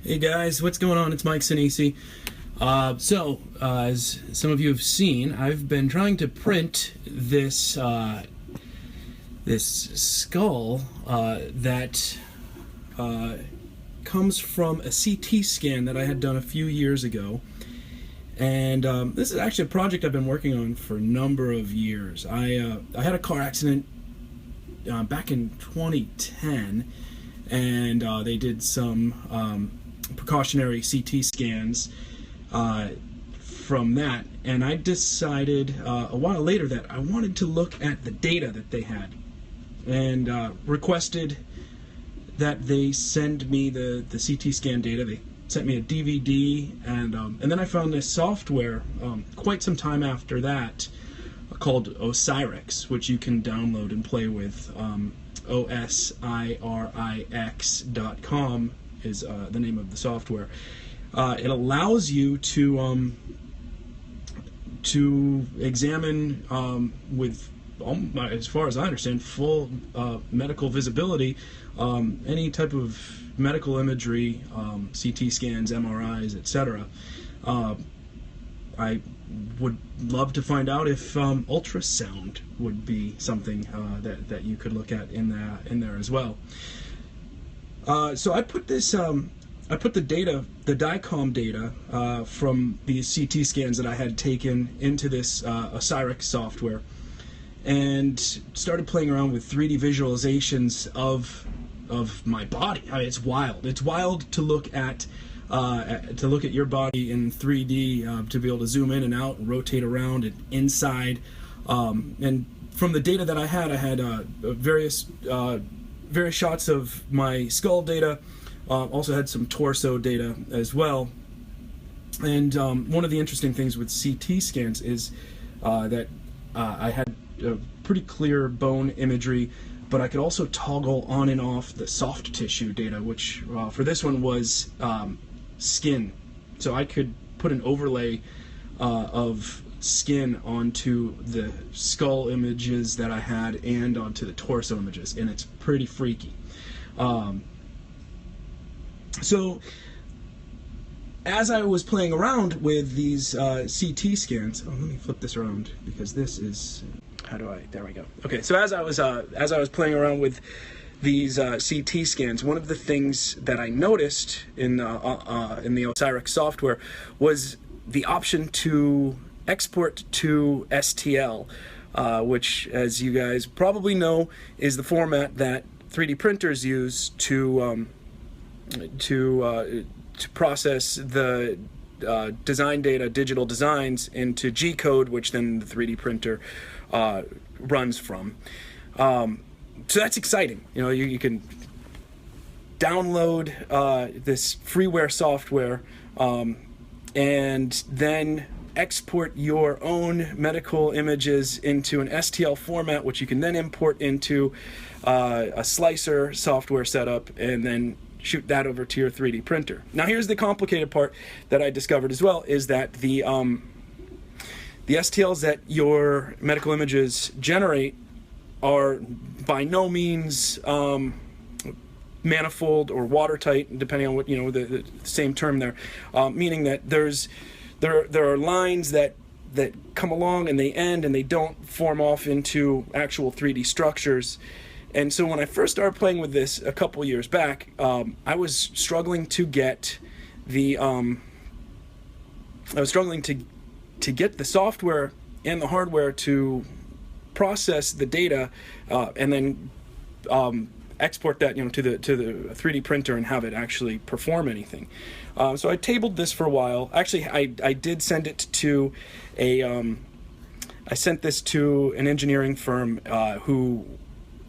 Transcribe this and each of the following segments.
Hey guys, what's going on? It's Mike Sinisi. As some of you have seen, I've been trying to print this skull that comes from a CT scan that I had done a few years ago. And this is actually a project I've been working on for a number of years. I had a car accident back in 2010, and they did some precautionary CT scans from that, and I decided a while later that I wanted to look at the data that they had, and requested that they send me the CT scan data. They sent me a DVD, and then I found this software quite some time after that called Osirix, which you can download and play with. OSIRIX.com is the name of the software. It allows you to examine with, as far as I understand, full medical visibility, any type of medical imagery, CT scans, MRIs, etc. I would love to find out if ultrasound would be something that you could look at in there as well. So I put this, I put the data, the DICOM data from these CT scans that I had taken into this Osirix software, and started playing around with 3D visualizations of my body. I mean, it's wild. It's wild to look at your body in 3D, to be able to zoom in and out, and rotate around and inside. And from the data that I had various shots of my skull data. Also had some torso data as well. And one of the interesting things with CT scans is that I had pretty clear bone imagery, but I could also toggle on and off the soft tissue data, which for this one was skin. So I could put an overlay of skin onto the skull images that I had and onto the torso images, and it's pretty freaky. So as I was playing around with these CT scans, let me flip this around because this is, there we go. Okay, so as I was playing around with these CT scans, one of the things that I noticed in the Osirix software was the option to export to STL, which, as you guys probably know, is the format that 3D printers use to process the design data, digital designs, into G code, which then the 3D printer runs from. So that's exciting. You know, you can download this freeware software and then export your own medical images into an STL format, which you can then import into a slicer software setup, and then shoot that over to your 3D printer. Now here's the complicated part that I discovered as well, is that the STLs that your medical images generate are by no means manifold or watertight, depending on what, you know, the same term there, meaning that there are lines that come along and they end and they don't form off into actual 3D structures. And so when I first started playing with this a couple years back, I was struggling to get the get the software and the hardware to process the data and then export that, you know, to the 3D printer and have it actually perform anything. So I tabled this for a while. Actually, I did send it to I sent this to an engineering firm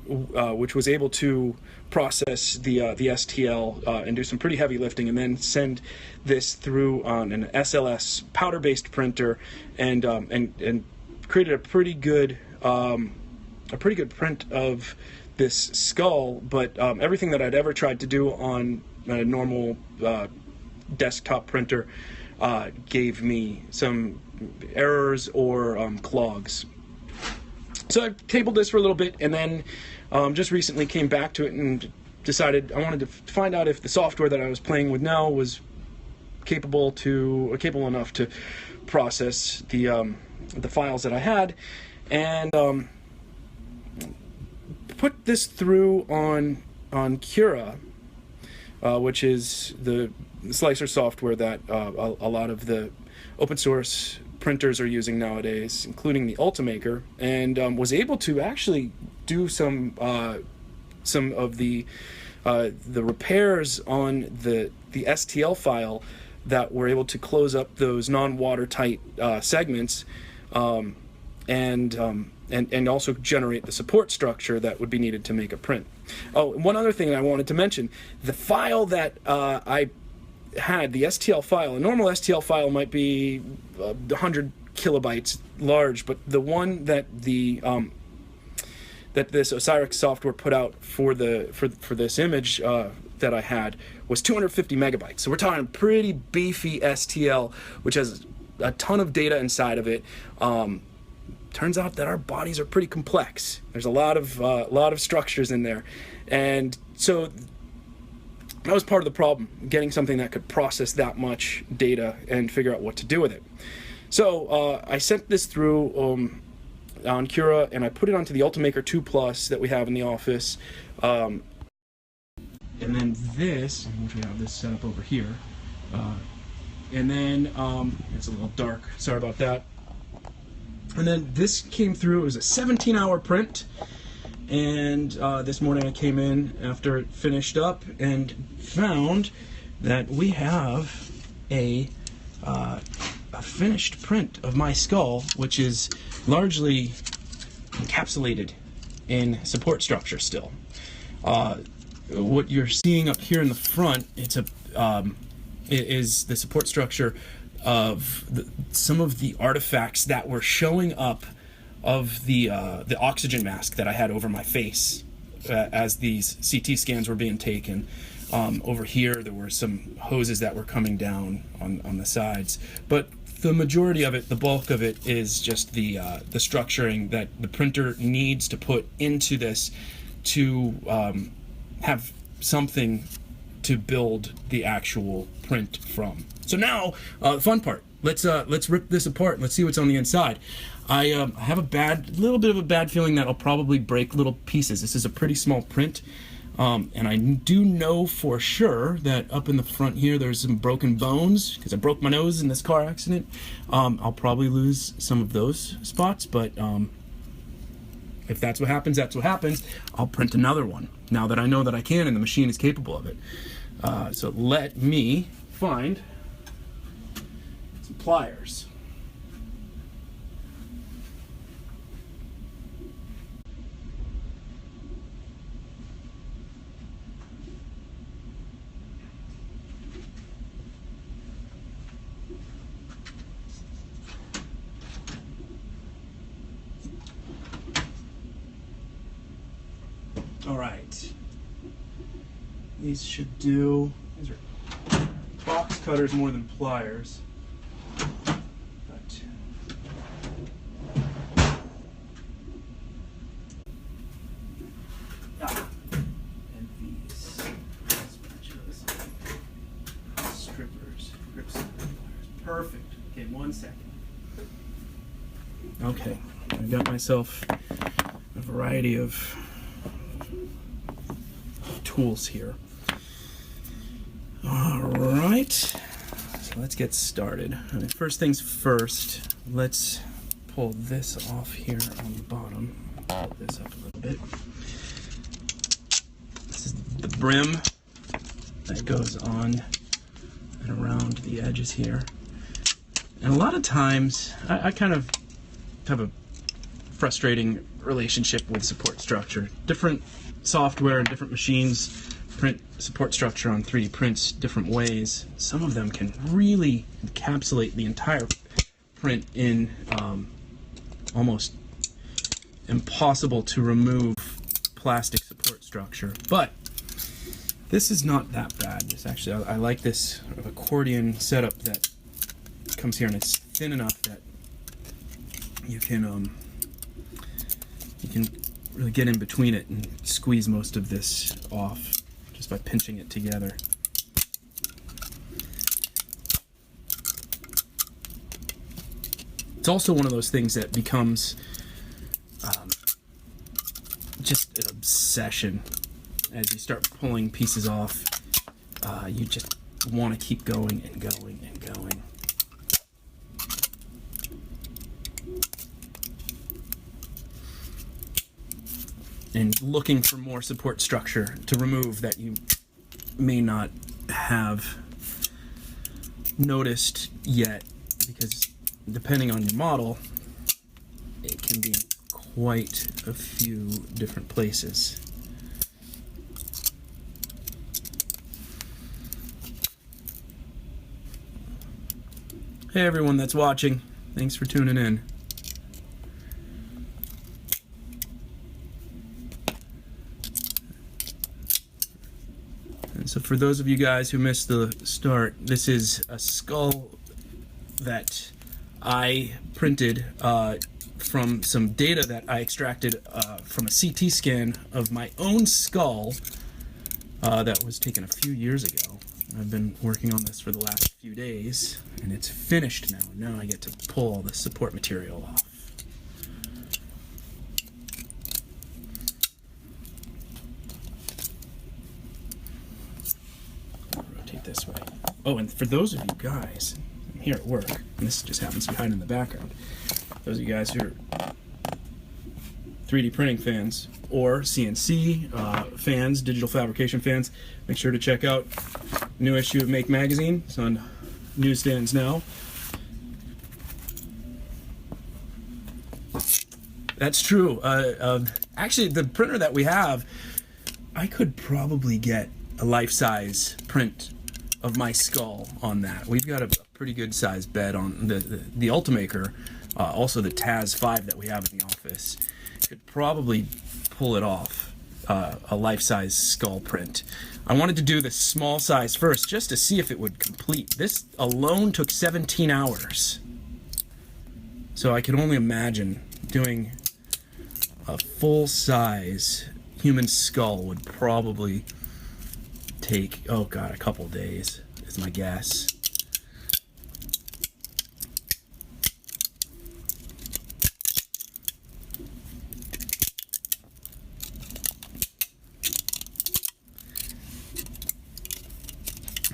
which was able to process the STL and do some pretty heavy lifting, and then send this through on an SLS powder-based printer, and created a pretty good print of this skull. But everything that I'd ever tried to do on a normal desktop printer gave me some errors or clogs. So I tabled this for a little bit, and then just recently came back to it and decided I wanted to find out if the software that I was playing with now was capable enough to process the files that I had, and put this through on Cura, which is the slicer software that a lot of the open source printers are using nowadays, including the Ultimaker, and was able to actually do some of the repairs on the STL file that were able to close up those non-watertight segments, and also generate the support structure that would be needed to make a print. Oh, and one other thing I wanted to mention: the file that I had, the STL file, a normal STL file might be 100 kilobytes large, but the one that that this Osiris software put out for this image that I had was 250 megabytes. So we're talking pretty beefy STL, which has a ton of data inside of it. Turns out that our bodies are pretty complex. There's a lot of structures in there, and so that was part of the problem, getting something that could process that much data and figure out what to do with it. So I sent this through on Cura, and I put it onto the Ultimaker 2 Plus that we have in the office. And then this, which we have this set up over here. And then it's a little dark, sorry about that. And then this came through. It was a 17-hour print, and this morning I came in after it finished up and found that we have a finished print of my skull, which is largely encapsulated in support structure still. What you're seeing up here in the front, it's is the support structure of some of the artifacts that were showing up of the oxygen mask that I had over my face as these CT scans were being taken. Over here there were some hoses that were coming down on the sides, but the majority of it, the bulk of it, is just the structuring that the printer needs to put into this to have something to build the actual print from. So now, the fun part. Let's rip this apart and let's see what's on the inside. I have a little bit of a bad feeling that I'll probably break little pieces. This is a pretty small print, and I do know for sure that up in the front here there's some broken bones because I broke my nose in this car accident. I'll probably lose some of those spots, but if that's what happens, that's what happens. I'll print another one now that I know that I can and the machine is capable of it. So let me find some pliers. All right. These should do. These are box cutters more than pliers. But and these spatulas, strippers, grips, pliers. Perfect. Okay, 1 second. Okay, I've got myself a variety of tools here. Alright, so let's get started. First things first, let's pull this off here on the bottom. Pull this up a little bit. This is the brim that goes on and around the edges here. And a lot of times, I kind of have a frustrating relationship with support structure. Different software and different machines print support structure on 3D prints different ways. Some of them can really encapsulate the entire print in almost impossible to remove plastic support structure. But this is not that bad. This actually, I like this sort of accordion setup that comes here, and it's thin enough that you can really get in between it and squeeze most of this off. just by pinching it together. It's also one of those things that becomes just an obsession. As you start pulling pieces off, you just want to keep going and going and going. And looking for more support structure to remove that you may not have noticed yet, because depending on your model, it can be quite a few different places. Hey everyone that's watching, thanks for tuning in. And so for those of you guys who missed the start, this is a skull that I printed from some data that I extracted from a CT scan of my own skull that was taken a few years ago. I've been working on this for the last few days, and it's finished now. Now I get to pull all the support material off. Rotate this way. Oh, and for those of you guys, I'm here at work, and this just happens to be hiding in the background, those of you guys who are 3D printing fans or CNC fans, digital fabrication fans, make sure to check out the new issue of Make Magazine. It's on newsstands now. That's true. Actually, the printer that we have, I could probably get a life-size print of my skull on that. We've got a pretty good sized bed on the Ultimaker, also the Taz 5 that we have in the office. Could probably pull it off, a life-size skull print. I wanted to do the small size first just to see if it would complete. This alone took 17 hours. So I can only imagine doing a full-size human skull would probably take, oh god, a couple days is my guess.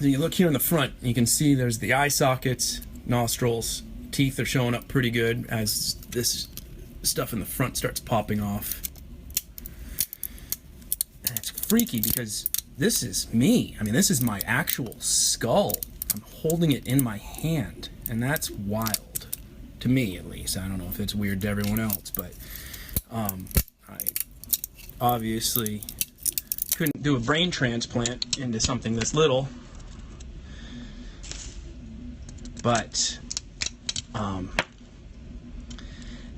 So you look here in the front, you can see there's the eye sockets, nostrils, teeth are showing up pretty good as this stuff in the front starts popping off. And it's freaky because this is me. I mean, this is my actual skull. I'm holding it in my hand, and that's wild. To me, at least. I don't know if it's weird to everyone else, but I obviously couldn't do a brain transplant into something this little. But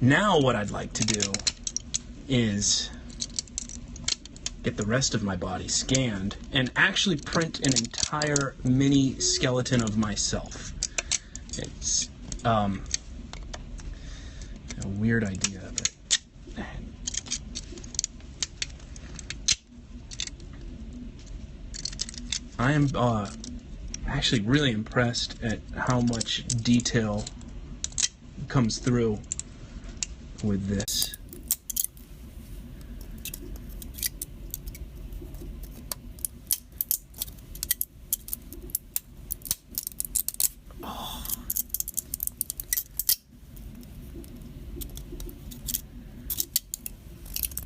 now what I'd like to do is get the rest of my body scanned and actually print an entire mini skeleton of myself. It's a weird idea, but I am actually really impressed at how much detail comes through with this. Oh.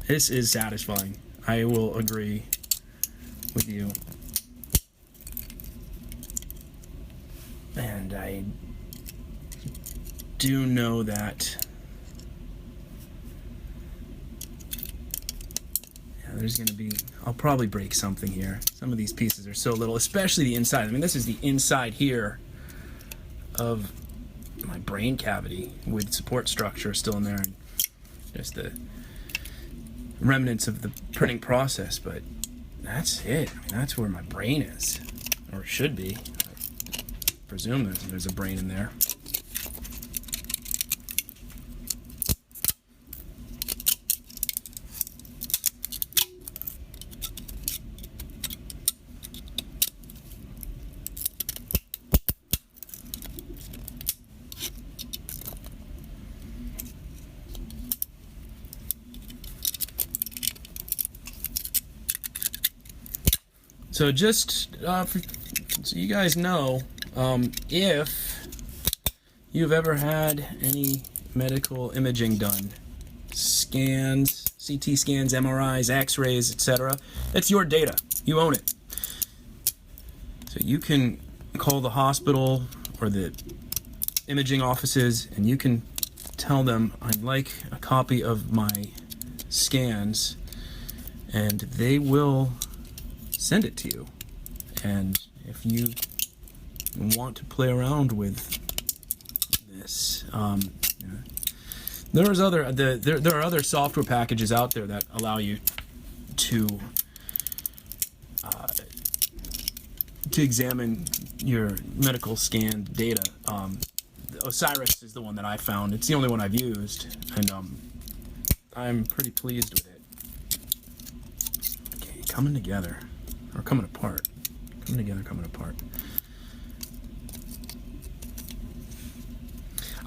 This is satisfying. I will agree with you. And I do know that there's going to be, I'll probably break something here. Some of these pieces are so little, especially the inside. I mean, this is the inside here of my brain cavity with support structure still in there, and just the remnants of the printing process, but that's it. I mean, that's where my brain is, or it should be. I presume there's a brain in there. So just so you guys know, if you've ever had any medical imaging done, scans, CT scans, MRIs, X-rays, etc., it's your data. You own it. So you can call the hospital or the imaging offices and you can tell them, I'd like a copy of my scans, and they will send it to you. And if you want to play around with this, there are other software packages out there that allow you to examine your medical scan data. Osiris is the one that I found. It's the only one I've used, and I'm pretty pleased with it. Okay, coming together, or coming apart. Coming together, coming apart.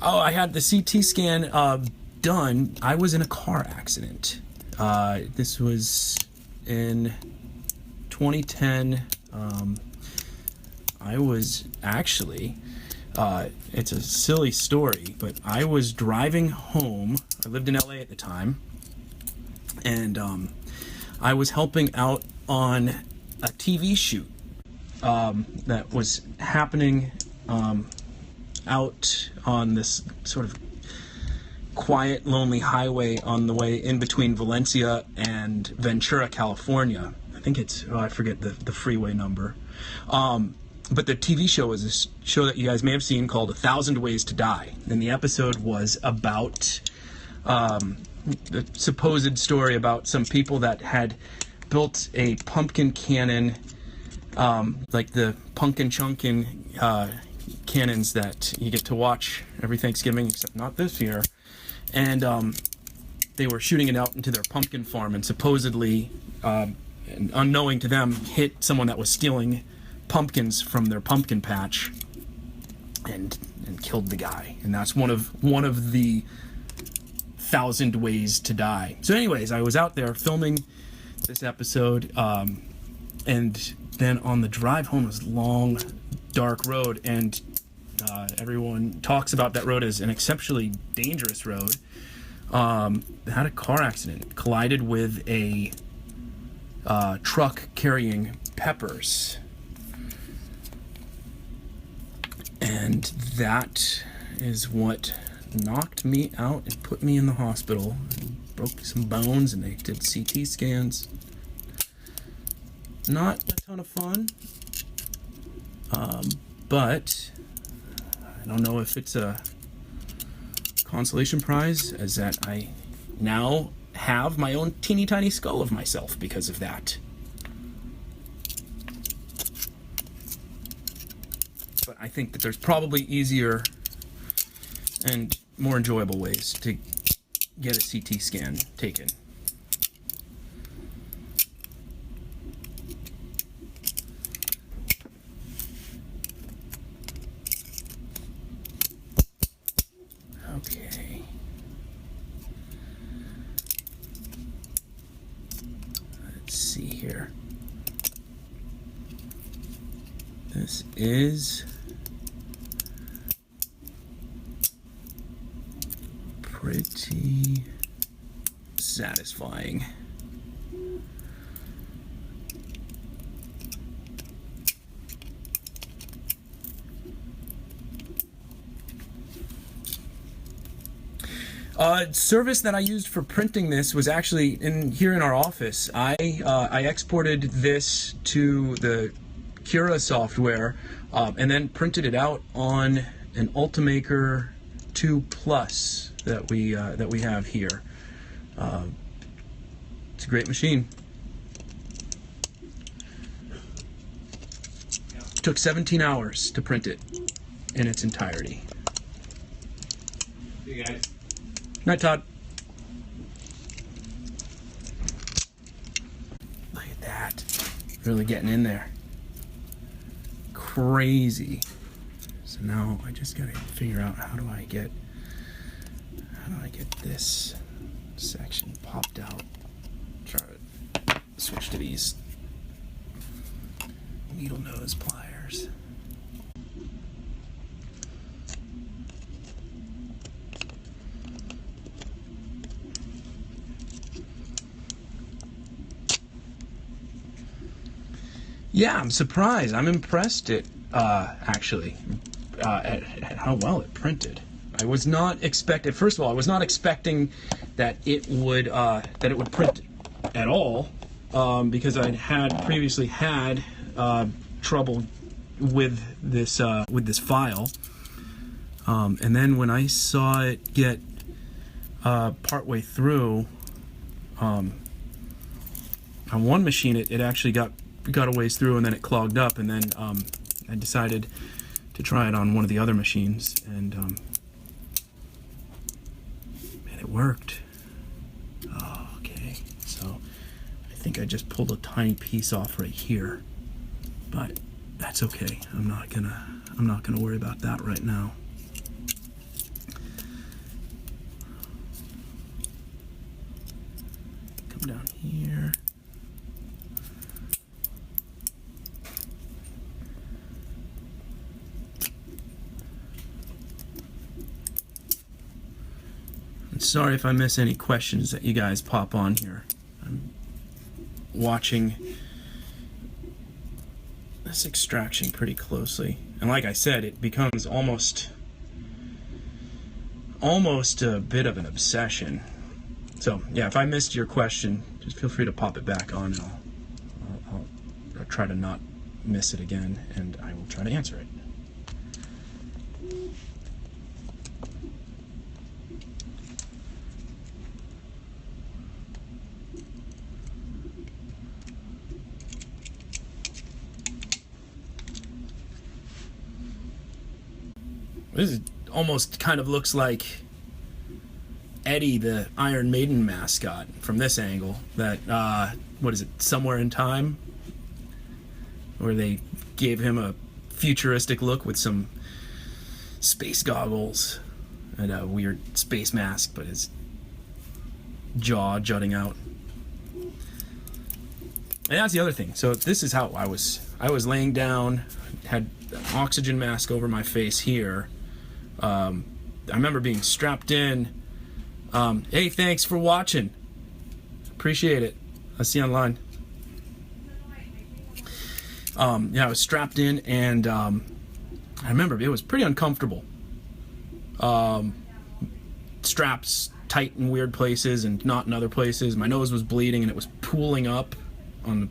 Oh, I had the CT scan done. I was in a car accident. This was in 2010. I was actually, it's a silly story, but I was driving home. I lived in LA at the time, and I was helping out on a TV shoot that was happening out on this sort of quiet, lonely highway on the way in between Valencia and Ventura, California. I think it's, I forget the freeway number. But the TV show was a show that you guys may have seen called 1,000 Ways to Die. And the episode was about the supposed story about some people that had built a pumpkin cannon, like the pumpkin chunkin cannons that you get to watch every Thanksgiving, except not this year. And they were shooting it out into their pumpkin farm, and supposedly, and unknowing to them, hit someone that was stealing pumpkins from their pumpkin patch, and killed the guy. And that's one of the 1,000 ways to die. So anyways, I was out there filming this episode, and then on the drive home was long, dark road, and everyone talks about that road as an exceptionally dangerous road. Had a car accident, collided with a truck carrying peppers. And that is what knocked me out and put me in the hospital. Broke some bones, and they did CT scans. Not a ton of fun, but I don't know if it's a consolation prize, as that I now have my own teeny tiny skull of myself because of that. But I think that there's probably easier and more enjoyable ways to get a CT scan taken. Okay. Let's see here. This is pretty satisfying. Service that I used for printing this was actually here in our office. I exported this to the Cura software and then printed it out on an Ultimaker 2 Plus that we have here. It's a great machine. It took 17 hours to print it in its entirety. See you guys. Night, Todd. Look at that. Really getting in there. Crazy. So now I just gotta figure out how do I get this section popped out. Try to switch to these. needle nose pliers. Yeah, I'm surprised. I'm impressed actually at how well it printed. I was not expecting. First of all, I was not expecting that it would print at all, because I had previously had trouble with this file, and then when I saw it get partway through, on one machine it actually got a ways through, and then it clogged up, and then I decided to try it on one of the other machines, and it worked. Oh, okay, so I think I just pulled a tiny piece off right here, but that's okay. I'm not gonna worry about that right now. Come down here. Sorry if I miss any questions that you guys pop on here. I'm watching this extraction pretty closely, and like I said, it becomes almost a bit of an obsession. So yeah, if I missed your question, just feel free to pop it back on, and I'll try to not miss it again, and I will try to answer it. This almost kind of looks like Eddie, the Iron Maiden mascot, from this angle. That, what is it, Somewhere in Time? Where they gave him a futuristic look with some space goggles and a weird space mask, but his jaw jutting out. And that's the other thing. So this is how I was laying down, had an oxygen mask over my face here. I remember being strapped in. Hey, thanks for watching. Appreciate it. I'll see you online. Yeah, I was strapped in, and I remember it was pretty uncomfortable. Straps tight in weird places and not in other places. My nose was bleeding, and it was pooling up on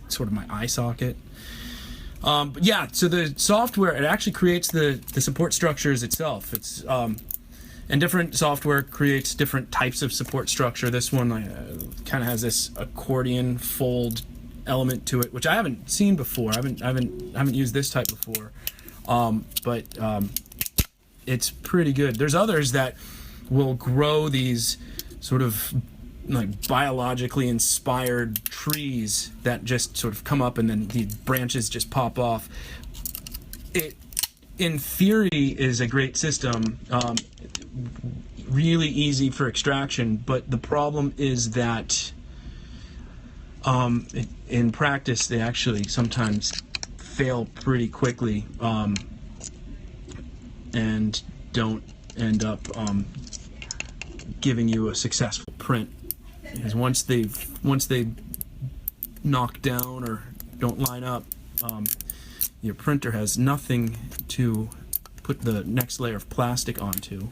sort of my eye socket. But yeah, so the software, it actually creates the support structures itself. It's and different software creates different types of support structure. This one kind of has this accordion fold element to it, which I haven't seen before. I haven't used this type before, but it's pretty good. There's others that will grow these sort of like biologically inspired trees that just sort of come up and then the branches just pop off. It, in theory, is a great system, really easy for extraction, but the problem is that in practice they actually sometimes fail pretty quickly, and don't end up giving you a successful print. Because once they knock down or don't line up, your printer has nothing to put the next layer of plastic onto,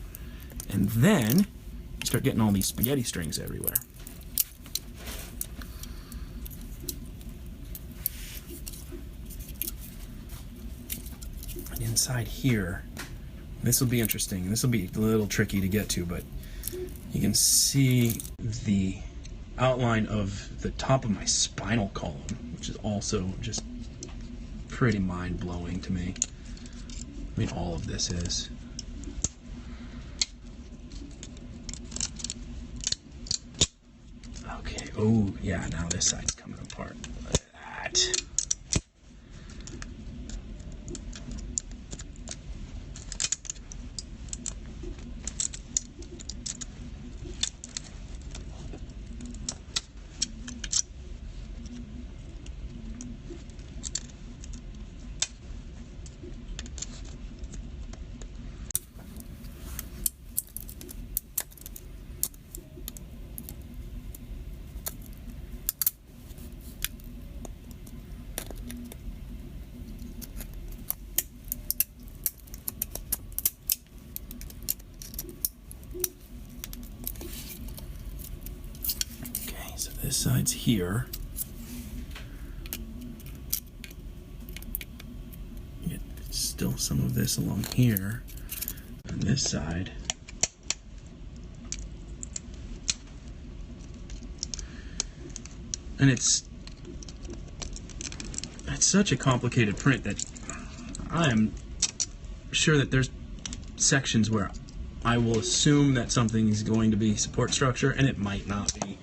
and then you start getting all these spaghetti strings everywhere. And inside here, this will be interesting. This will be a little tricky to get to, but you can see the outline of the top of my spinal column, which is also just pretty mind-blowing to me. I mean, all of this is. Okay, oh yeah, now this side's coming apart. Look at that. side's here. Get still some of this along here on this side. And it's such a complicated print that I am sure that there's sections where I will assume that something is going to be support structure and it might not be,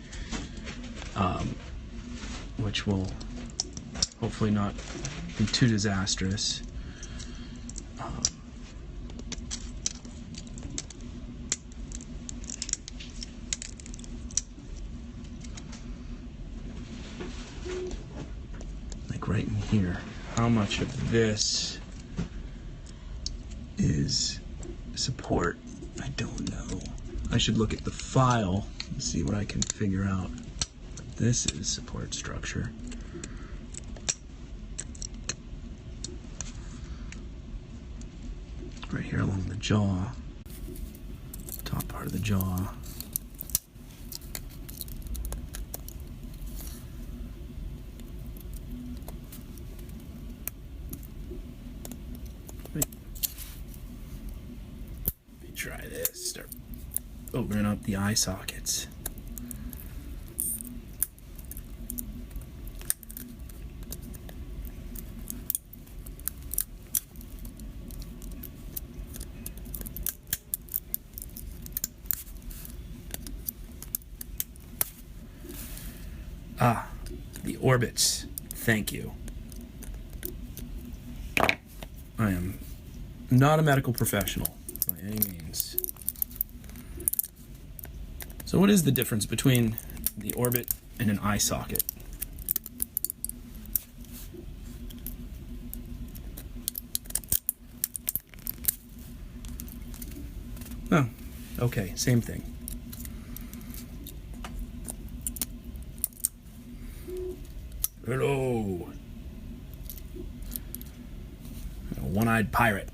which will hopefully not be too disastrous. Like right in here, how much of this is support? I don't know. I should look at the file and see what I can figure out. This is support structure. Right here along the jaw, top part of the jaw. Let me try this. Start opening up the eye sockets. Ah, the orbits. Thank you. I am not a medical professional by any means. So what is the difference between the orbit and an eye socket? Oh, okay, same thing. Hello. A one-eyed pirate.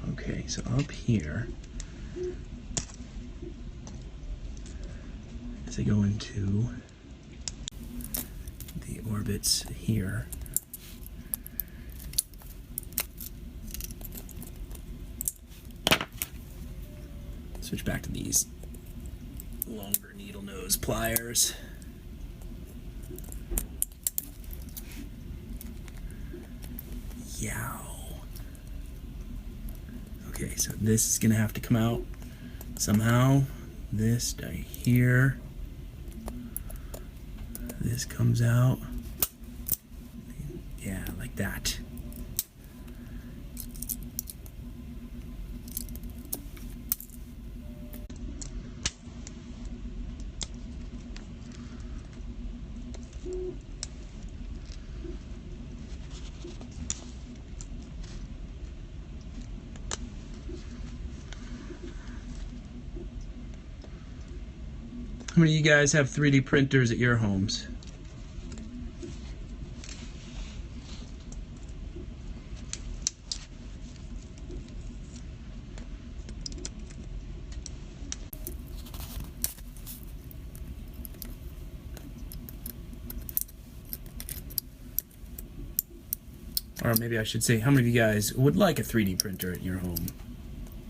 Okay, so up here, as I go into the orbits here, switch back to these longer needle nose pliers. Yow. Okay, so this is gonna have to come out somehow. This right here. This comes out. Yeah, like that. How many of you guys have 3D printers at your homes? Or maybe I should say, how many of you guys would like a 3D printer at your home?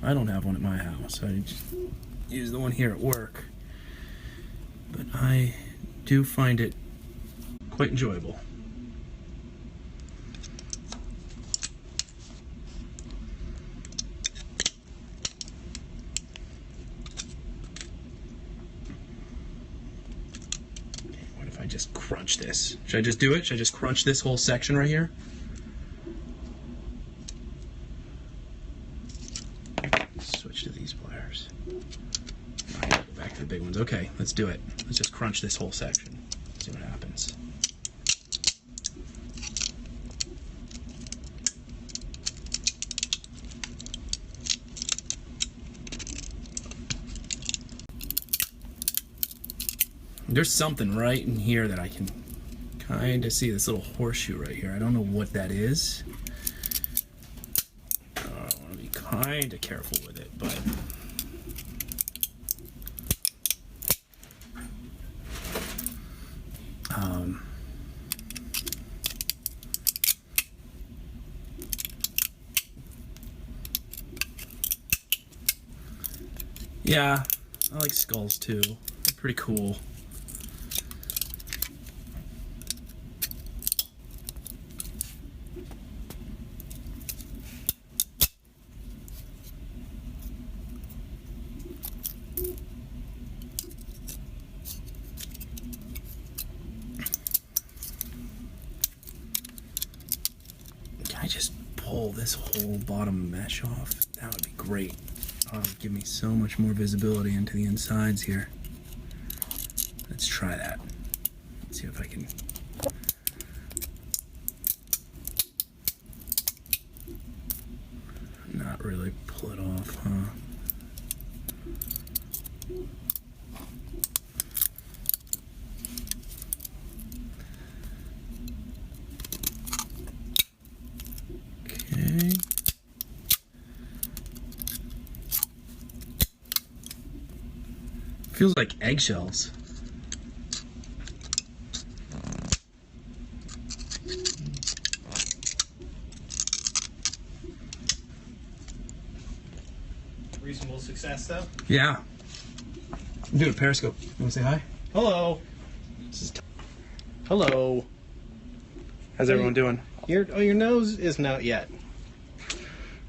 I don't have one at my house. I just use the one here at work. But I do find it quite enjoyable. What if I just crunch this? Should I just do it? Should I just crunch this whole section right here? Switch to these pliers. Go back to the big ones. Okay, let's do it. Let's just crunch this whole section. There's something right in here that I can kind of see, this little horseshoe right here. I don't know what that is. I want to be kind of careful with it, but yeah, I like skulls too. They're pretty cool. Can I just pull this whole bottom mesh off? That would be great. Give me so much more visibility into the insides here. Let's try that. Let's see if I can. Not really pull it off, huh? Okay. Feels like eggshells. Reasonable success, though. Yeah. I'm doing a Periscope. You want to say hi? Hello. Hello. How's everyone doing? Your nose isn't out yet.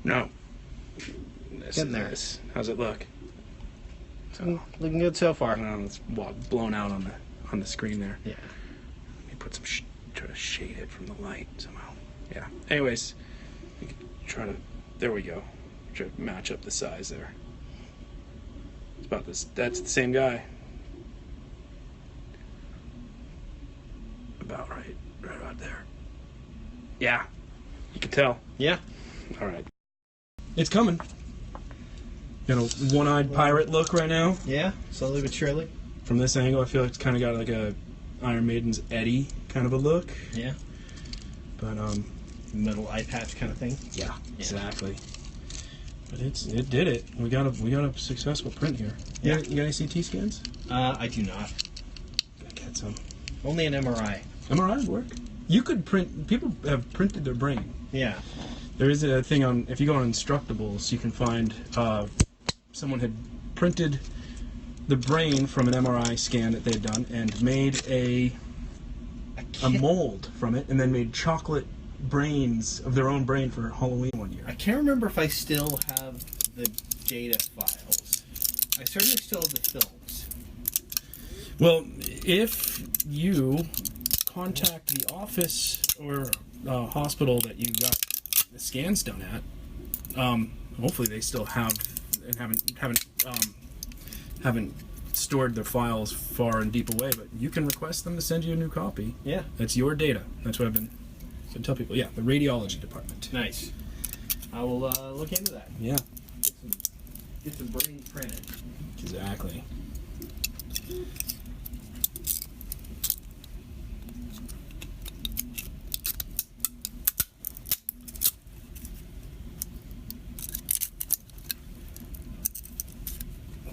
No. Getting there. How's it look? Looking good so far. It's blown out on the screen there. Yeah. Let me put some try to shade it from the light somehow. Yeah. Anyways, we can try to. There we go. Try to match up the size there. It's about this. That's the same guy. About right. Right about there. Yeah. You can tell. Yeah. All right. It's coming. Got a one-eyed pirate look right now. Yeah. Slowly but surely. From this angle, I feel like it's kind of got like a Iron Maiden's Eddie kind of a look. Yeah. But Metal eye patch kind of thing. yeah, exactly. But it did it. We got a successful print here. Yeah. You got any CT scans? I do not. Gotta get some. Only an MRI. MRI would work. You could print. People have printed their brain. Yeah. There is a thing on. If you go on Instructables, you can find someone had printed the brain from an MRI scan that they'd done and made a mold from it, and then made chocolate brains of their own brain for Halloween one year. I can't remember if I still have the data files. I certainly still have the films. Well, if you contact the office or hospital that you got the scans done at, hopefully they still have and haven't stored their files far and deep away. But you can request them to send you a new copy. Yeah. That's your data. That's what I've been tell people. Yeah, the radiology department. Nice. I will look into that. Yeah. Get some brain printed. Exactly.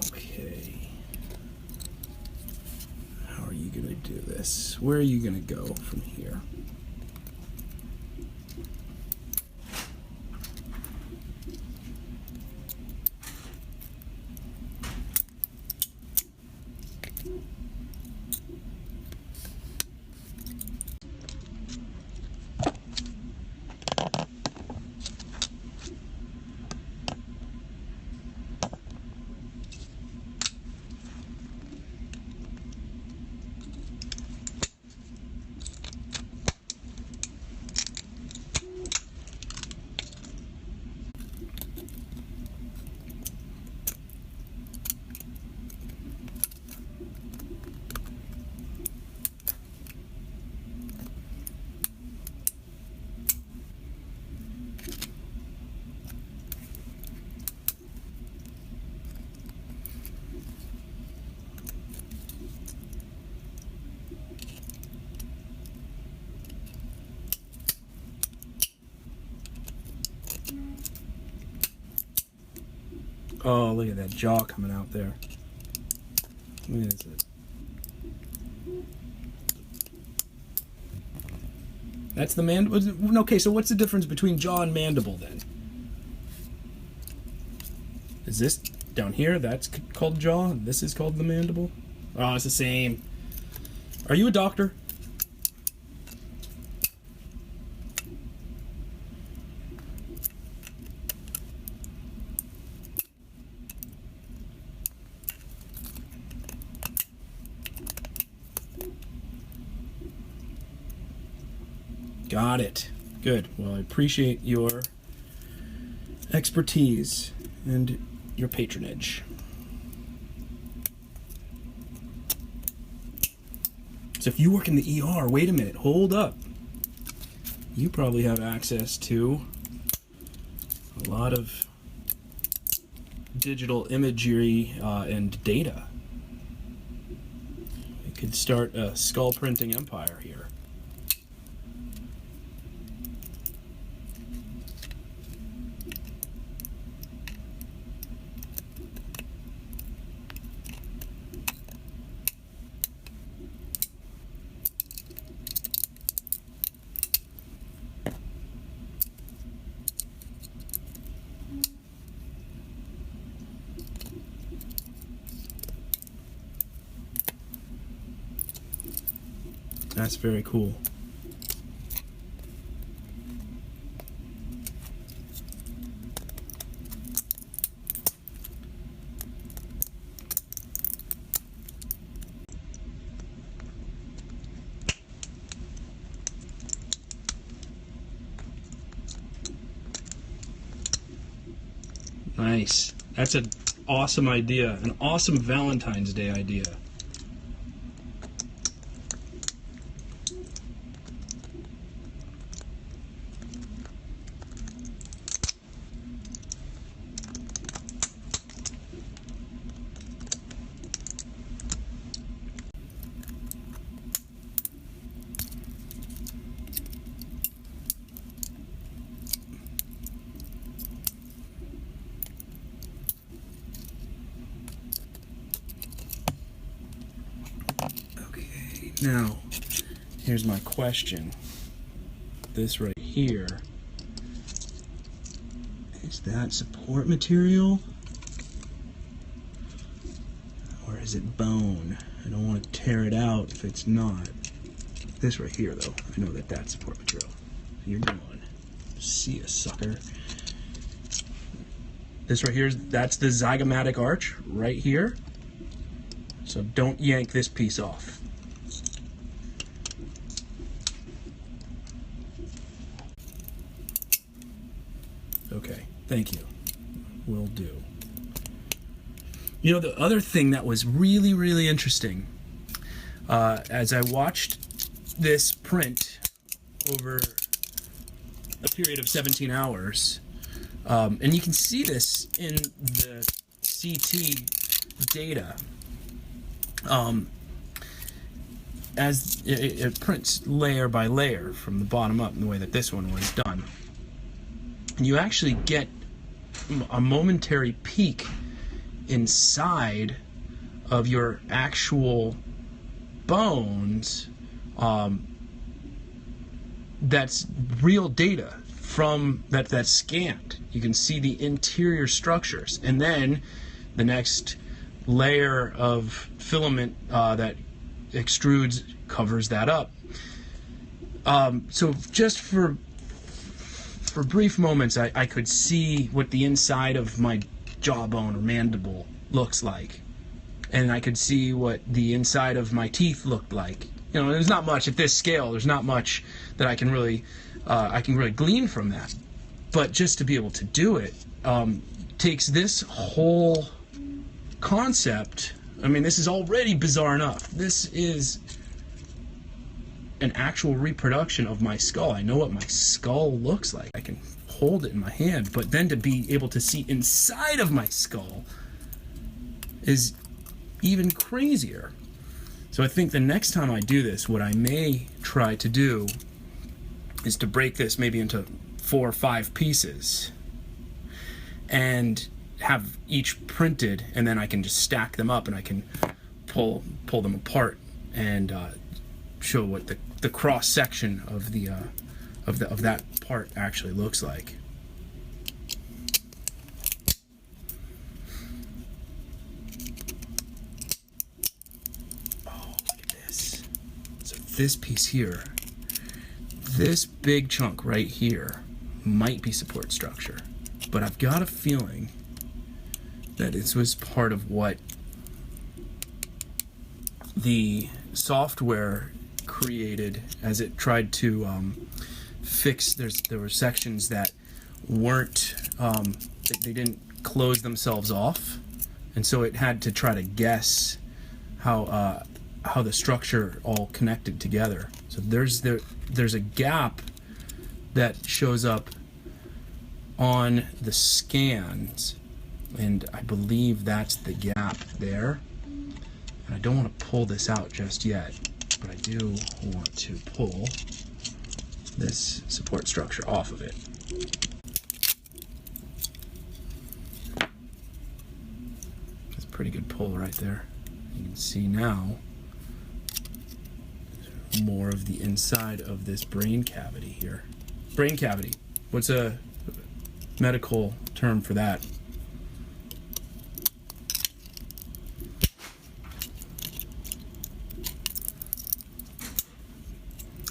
Okay. How are you going to do this? Where are you going to go from here? Oh, look at that jaw coming out there. What is it? That's the mandible. Okay, so what's the difference between jaw and mandible then? Is this down here? That's called jaw. This is called the mandible. Oh, it's the same. Are you a doctor? Got it. Good. Well, I appreciate your expertise and your patronage. So if you work in the ER, wait a minute, hold up. You probably have access to a lot of digital imagery and data. You could start a skull printing empire here. That's very cool. Nice. That's an awesome idea. An awesome Valentine's Day idea. Now, here's my question. This right here, is that support material? Or is it bone? I don't want to tear it out if it's not. This right here, though, I know that that's support material. You're going. See ya, sucker. This right here, that's the zygomatic arch right here. So don't yank this piece off. Okay, thank you. Will do. You know, the other thing that was really, really interesting, as I watched this print over a period of 17 hours, and you can see this in the CT data, as it prints layer by layer from the bottom up in the way that this one was done. You actually get a momentary peek inside of your actual bones. That's real data from that's scanned. You can see the interior structures, and then the next layer of filament that extrudes covers that up. So just for brief moments, I could see what the inside of my jawbone or mandible looks like, and I could see what the inside of my teeth looked like. You know, there's not much at this scale. There's not much that I can really glean from that. But just to be able to do it takes this whole concept. I mean, this is already bizarre enough. This is an actual reproduction of my skull. I know what my skull looks like. I can hold it in my hand, but then to be able to see inside of my skull is even crazier. So I think the next time I do this, what I may try to do is to break this maybe into 4 or 5 pieces and have each printed, and then I can just stack them up, and I can pull them apart and show what the cross section of the of that part actually looks like. Oh, look at this. So this piece here, this big chunk right here, might be support structure, but I've got a feeling that this was part of what the software created as it tried to fix. There were sections that weren't they didn't close themselves off, and so it had to try to guess how the structure all connected together. So there's a gap that shows up on the scans, and I believe that's the gap there. And I don't want to pull this out just yet, but I do want to pull this support structure off of it. That's a pretty good pull right there. You can see now more of the inside of this brain cavity here. Brain cavity. What's a medical term for that?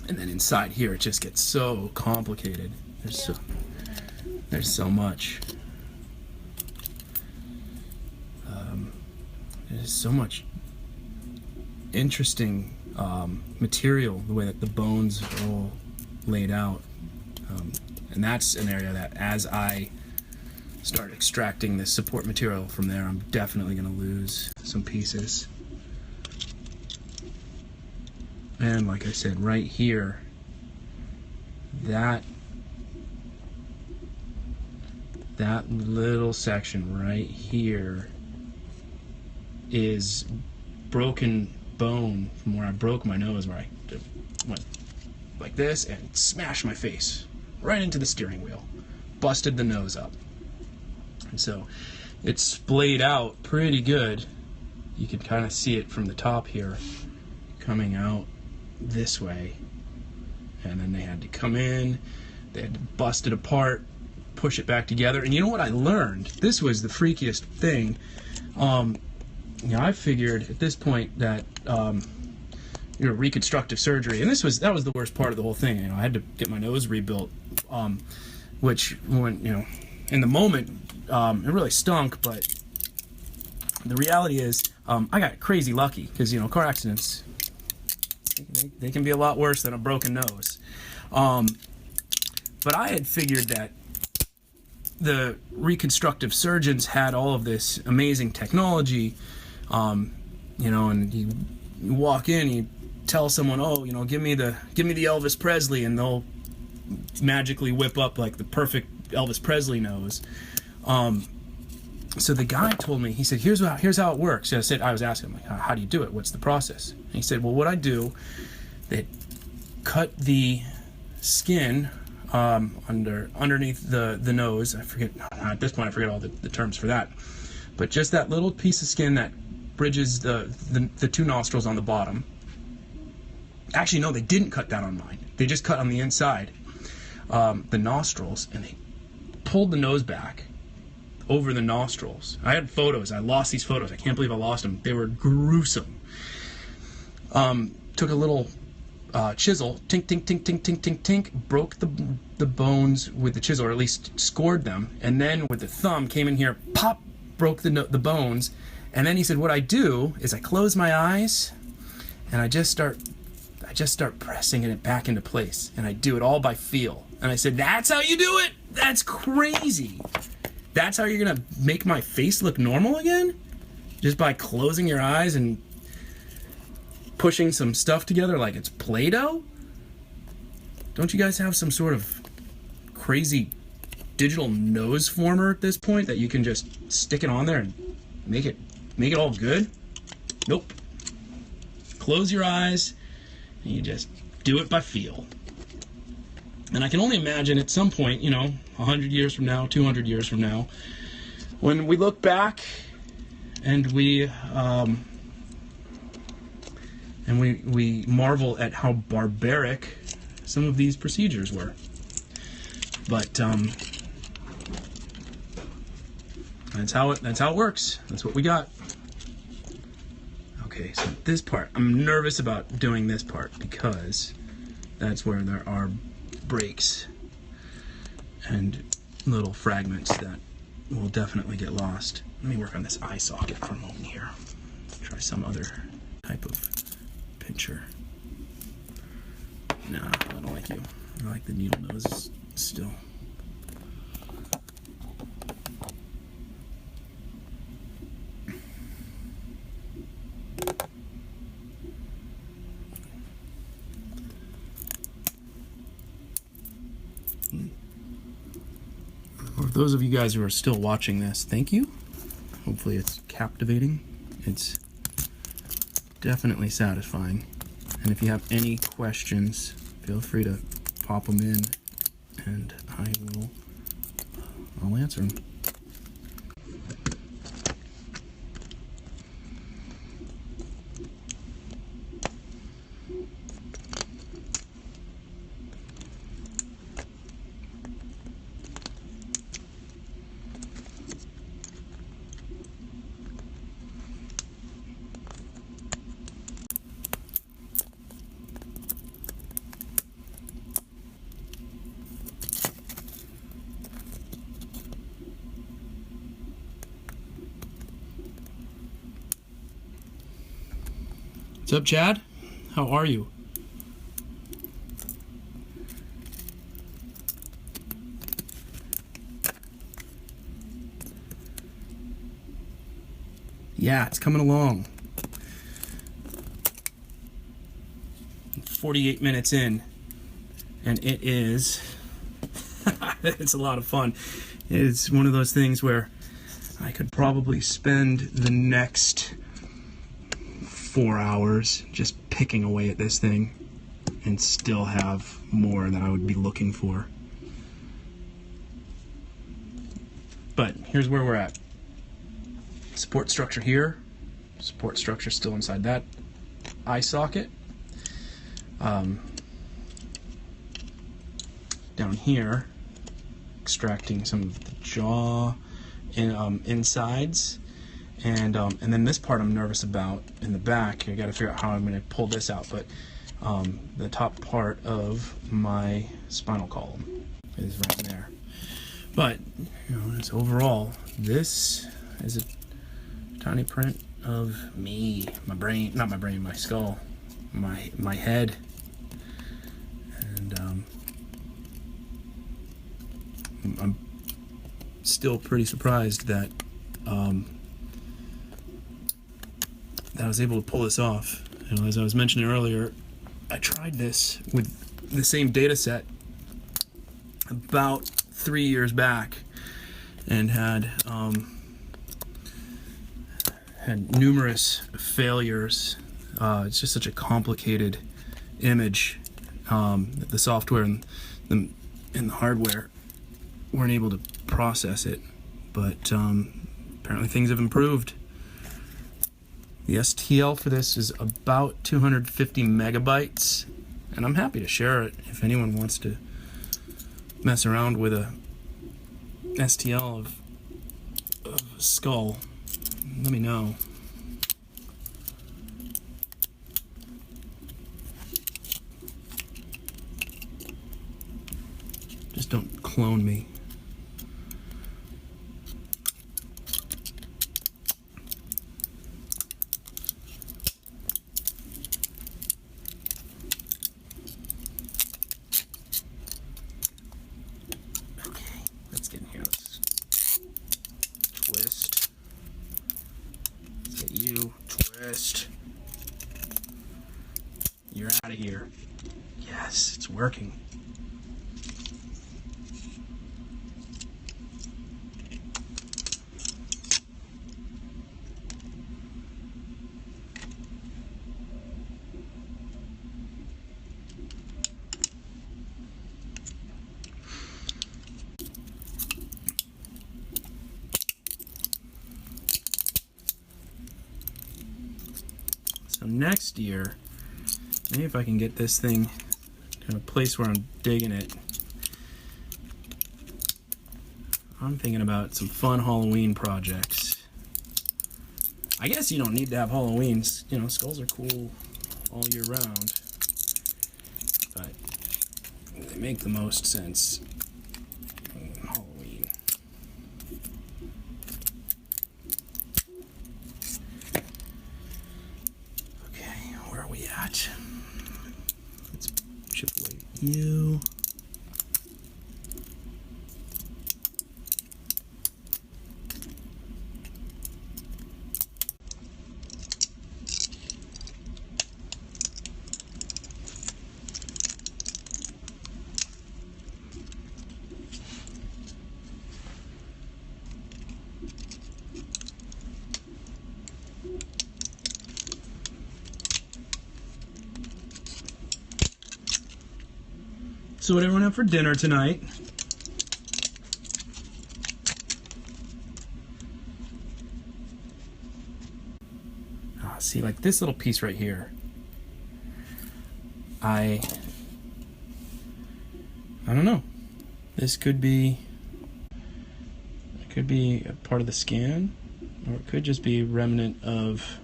And then inside here, it just gets so complicated. There's so much. There's so much interesting material, the way that the bones are all laid out. And that's an area that, as I start extracting the support material from there, I'm definitely going to lose some pieces. And like I said, right here, that little section right here is broken bone from where I broke my nose, where I went like this and smashed my face right into the steering wheel, busted the nose up. And so it's splayed out pretty good. You can kind of see it from the top here coming out this way, and then they had to come in, they had to bust it apart, push it back together. And you know what I learned? This was the freakiest thing. I figured at this point that reconstructive surgery, and that was the worst part of the whole thing. I had to get my nose rebuilt, which, when in the moment, it really stunk. But the reality is, I got crazy lucky, because car accidents, they can be a lot worse than a broken nose. But I had figured that the reconstructive surgeons had all of this amazing technology, and you walk in, you tell someone, oh, give me the Elvis Presley, and they'll magically whip up like the perfect Elvis Presley nose. So the guy told me, he said, here's how it works. And I was asking him, like, how do you do it? What's the process? And he said, well, what I do, they cut the skin underneath the nose. I forget, at this point, I forget all the terms for that. But just that little piece of skin that bridges the two nostrils on the bottom. Actually, no, they didn't cut that on mine. They just cut on the inside, the nostrils, and they pulled the nose back over the nostrils. I had photos. I lost these photos. I can't believe I lost them. They were gruesome. Took a little chisel, tink, tink, tink, tink, tink, tink, tink, broke the bones with the chisel, or at least scored them, and then with the thumb came in here, pop, broke the bones. And then he said, what I do is I close my eyes, and I just start pressing it back into place, and I do it all by feel. And I said, that's how you do it? That's crazy. That's how you're gonna make my face look normal again? Just by closing your eyes and pushing some stuff together like it's Play-Doh? Don't you guys have some sort of crazy digital nose former at this point that you can just stick it on there and make it all good? Nope. Close your eyes and you just do it by feel. And I can only imagine at some point, 100 years from now, 200 years from now, when we look back and we marvel at how barbaric some of these procedures were. But that's how it works. That's what we got. Okay, so this part, I'm nervous about doing this part because that's where there are breaks and little fragments that will definitely get lost. Let me work on this eye socket for a moment here. Try some other type of pincher. No, I don't like you. I like the needle nose still. For those of you guys who are still watching this, thank you. Hopefully it's captivating. It's definitely satisfying. And if you have any questions, feel free to pop them in and I'll answer them. What's up, Chad? How are you? Yeah, it's coming along. 48 minutes in, and it is it's a lot of fun. It's one of those things where I could probably spend the next 4 hours just picking away at this thing and still have more that I would be looking for. But here's where we're at. Support structure here. Support structure still inside that eye socket. Down here, extracting some of the jaw insides. And then this part I'm nervous about in the back. I got to figure out how I'm going to pull this out. But the top part of my spinal column is right there. But it's overall, this is a tiny print of me, my brain, not my brain, my skull, my head, and I'm still pretty surprised that that I was able to pull this off. As I was mentioning earlier, I tried this with the same data set about 3 years back and had numerous failures. It's just such a complicated image. The software and the hardware weren't able to process it, but apparently things have improved. The STL for this is about 250 megabytes, and I'm happy to share it if anyone wants to mess around with a STL of a skull. Let me know. Just don't clone me. Okay, let's get in here. Let's twist. Let's get you. Twist. You're out of here. Yes, it's working. next year, maybe if I can get this thing in a place where I'm digging it, I'm thinking about some fun Halloween projects. I guess you don't need to have Halloweens. You know, skulls are cool all year round, but they make the most sense in Halloween. Okay, where are we at? Let's chip away you. So what everyone have for dinner tonight? See, like this little piece right here. I don't know. This could be a part of the scan, or it could just be a remnant of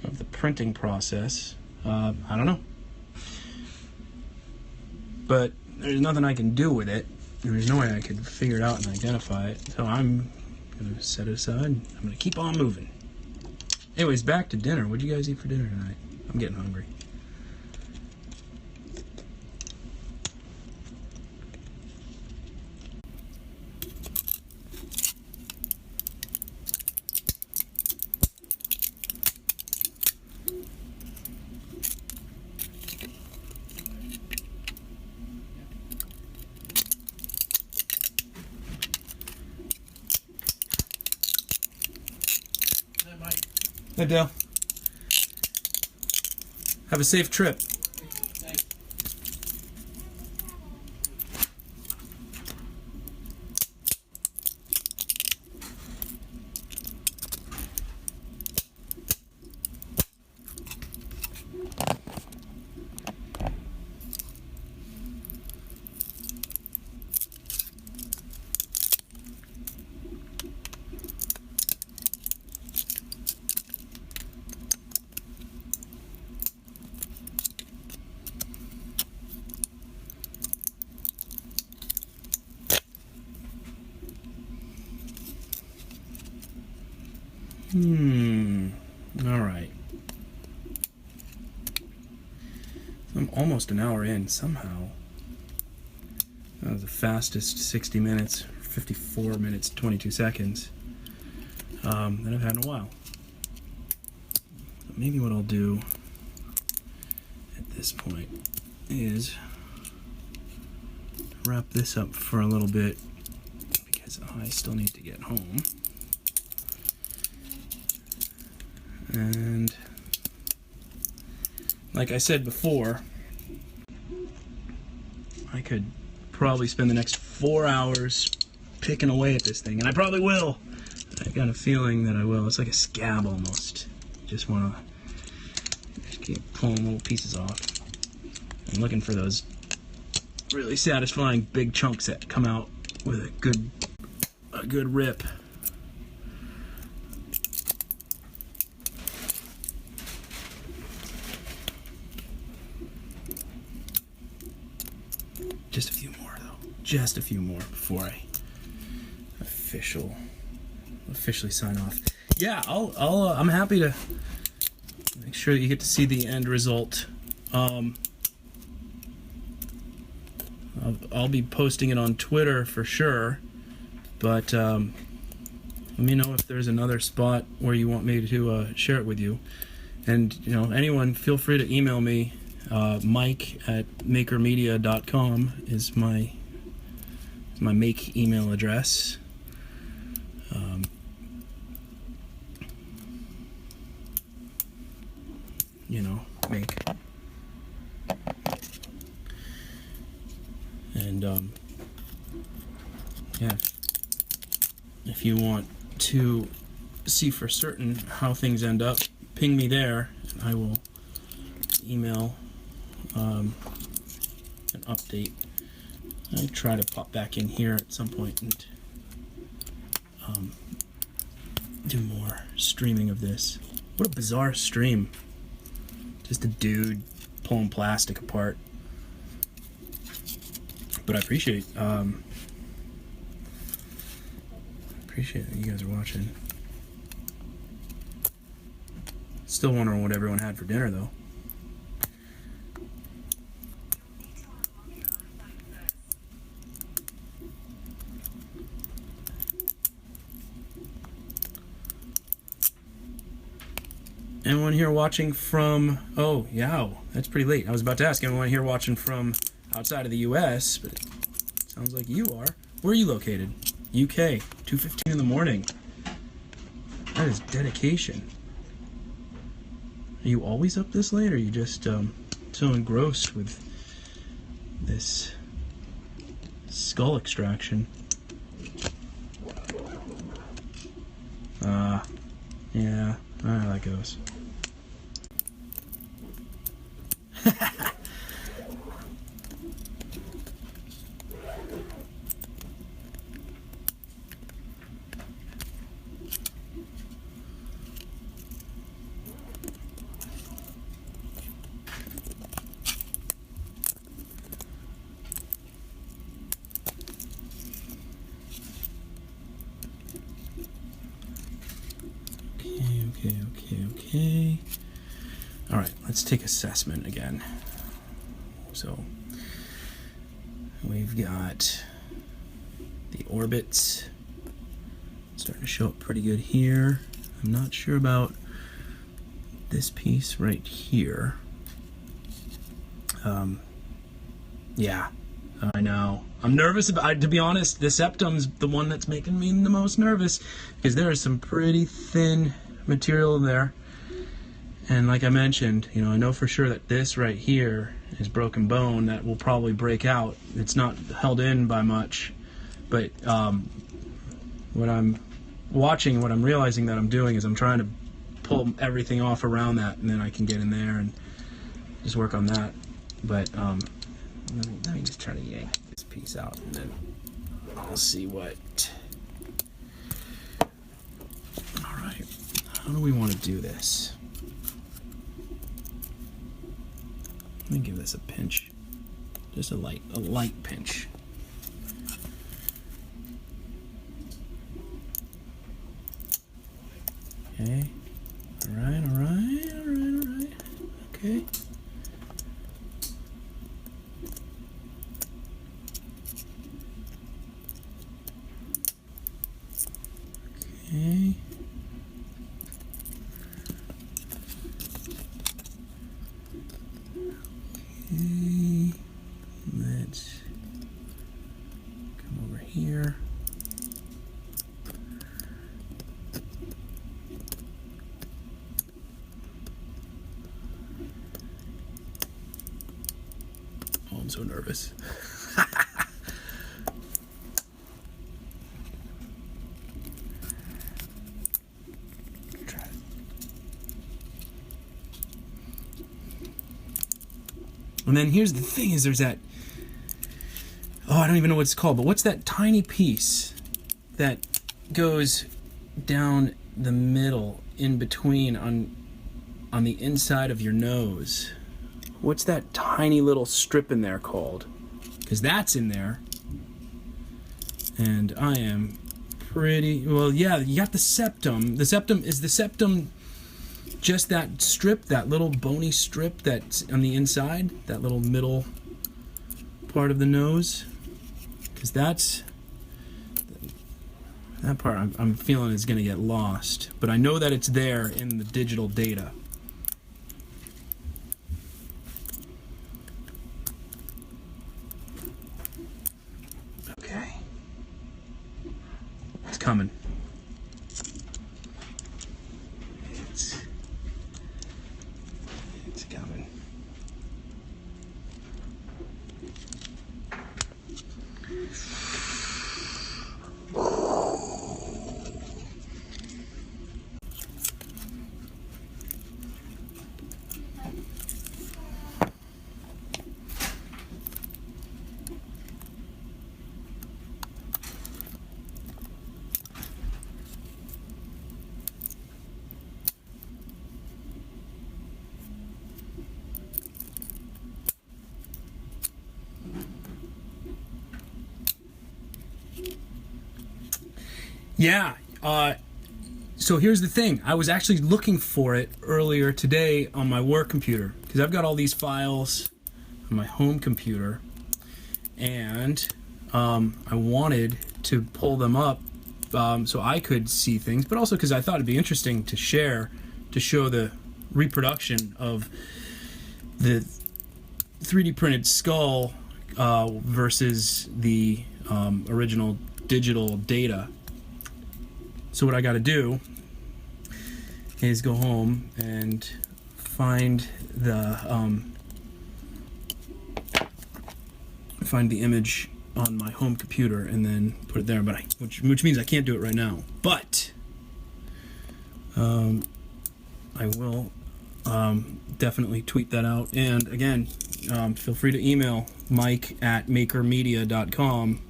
the printing process. I don't know. But there's nothing I can do with it. There's no way I could figure it out and identify it. So I'm going to set it aside. I'm going to keep on moving. Anyways, back to dinner. What'd you guys eat for dinner tonight? I'm getting hungry. Hey, Dale. Have a safe trip. Thanks. All right. I'm almost an hour in somehow. That was the fastest 60 minutes, 54 minutes, 22 seconds that I've had in a while. Maybe what I'll do at this point is wrap this up for a little bit because I still need to get home. And like I said before, I could probably spend the next 4 hours picking away at this thing, and I probably will. I got a feeling that I will. It's like a scab almost. Just want to keep pulling little pieces off. I'm looking for those really satisfying big chunks that come out with a good rip. Just a few more, though. Just a few more before I officially sign off. Yeah, I'm happy to make sure that you get to see the end result. I'll be posting it on Twitter for sure, but let me know if there's another spot where you want me to share it with you. And anyone, feel free to email me. Mike@makermedia.com is my make email address. Make. And yeah, if you want to see for certain how things end up, ping me there, and I will email an update. I try to pop back in here at some point and do more streaming of this. What a bizarre stream. Just a dude pulling plastic apart. But I appreciate that you guys are watching. Still wondering what everyone had for dinner, though. Anyone here watching from... Oh, yeah, that's pretty late. I was about to ask anyone here watching from outside of the U.S., but it sounds like you are. Where are you located? UK, 2:15 in the morning. That is dedication. Are you always up this late, or are you just so engrossed with this skull extraction? Yeah, that goes. Okay. All right, let's take assessment again. So we've got the orbits starting to show up pretty good here. I'm not sure about this piece right here. Yeah, I know. I'm nervous about, to be honest, the septum's the one that's making me the most nervous, because there is some pretty thin material in there. And like I mentioned, I know for sure that this right here is broken bone that will probably break out. It's not held in by much, but what I'm watching, what I'm realizing that I'm doing is I'm trying to pull everything off around that, and then I can get in there and just work on that. But let me just try to yank this piece out, and then I'll see what. All right, how do we want to do this? Let me give this a pinch, just a light pinch. Okay. All right. Okay. Okay. Okay. Let's come over here. Oh, I'm so nervous. And then here's the thing, is there's that, I don't even know what it's called, but what's that tiny piece that goes down the middle in between on the inside of your nose? What's that tiny little strip in there called? Because that's in there. And I am pretty, well, yeah, you got the septum. Is the septum just that strip, that little bony strip that's on the inside, that little middle part of the nose? Because that part I'm feeling is going to get lost. But I know that it's there in the digital data. Okay. It's coming. It's coming. Yeah. So here's the thing. I was actually looking for it earlier today on my work computer because I've got all these files on my home computer, and I wanted to pull them up so I could see things, but also because I thought it'd be interesting to share, to show the reproduction of the 3D printed skull versus the original digital data. So what I got to do is go home and find the image on my home computer and then put it there. But which means I can't do it right now. But I will definitely tweet that out. And again, feel free to email mike@makermedia.com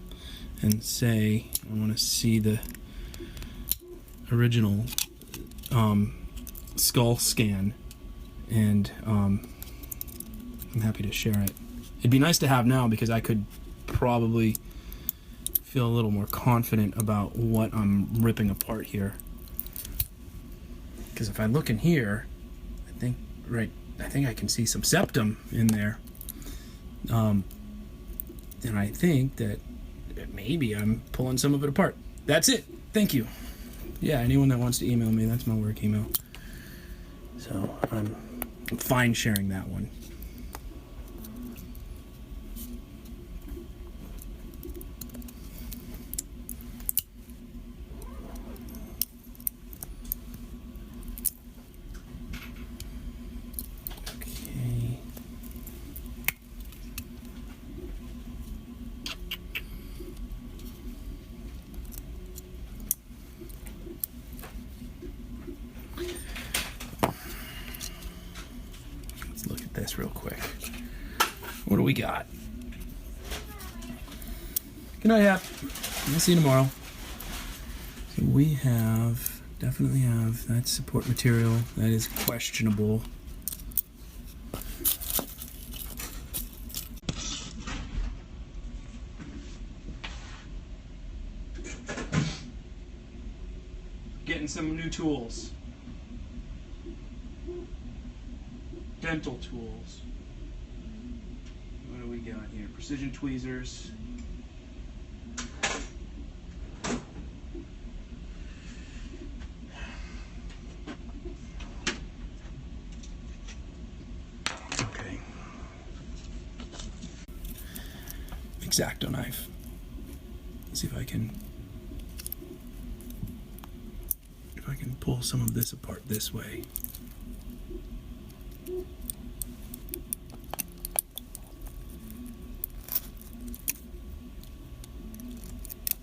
and say I want to see the original skull scan, and I'm happy to share it. It'd be nice to have now because I could probably feel a little more confident about what I'm ripping apart here. Because if I look in here, I think I can see some septum in there, and I think that maybe I'm pulling some of it apart. That's it. Thank you. Yeah, anyone that wants to email me, that's my work email. So I'm fine sharing that one. Okay. This real quick. What do we got? Good night, Hap. I'll see you tomorrow. So we definitely have that support material. That is questionable. Getting some new tools. Dental tools. What do we got here? Precision tweezers. Okay. X-Acto knife. Let's see if I can pull some of this apart this way.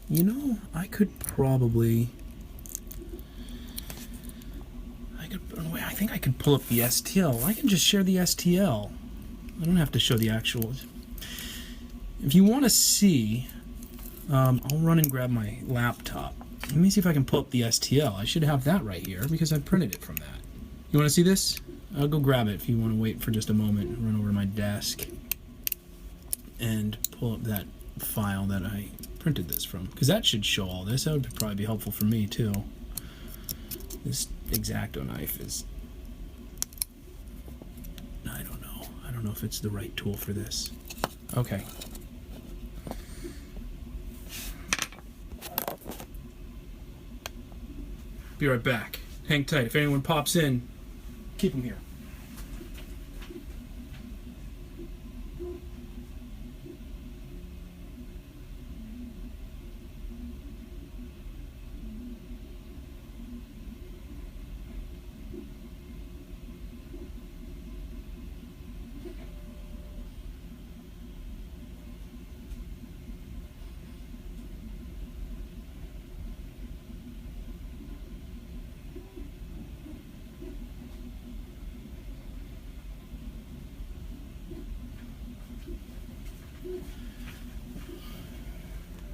You know, I think I could pull up the STL. I can just share the STL. I don't have to show the actual. If you want to see, I'll run and grab my laptop. Let me see if I can pull up the STL. I should have that right here because I printed it from that. You want to see this? I'll go grab it if you want to wait for just a moment. Run over to my desk and pull up that file that I printed this from, because that should show all this. That would probably be helpful for me too. This X-Acto knife is, I don't know if it's the right tool for this. Okay. Be right back. Hang tight. If anyone pops in, keep them here.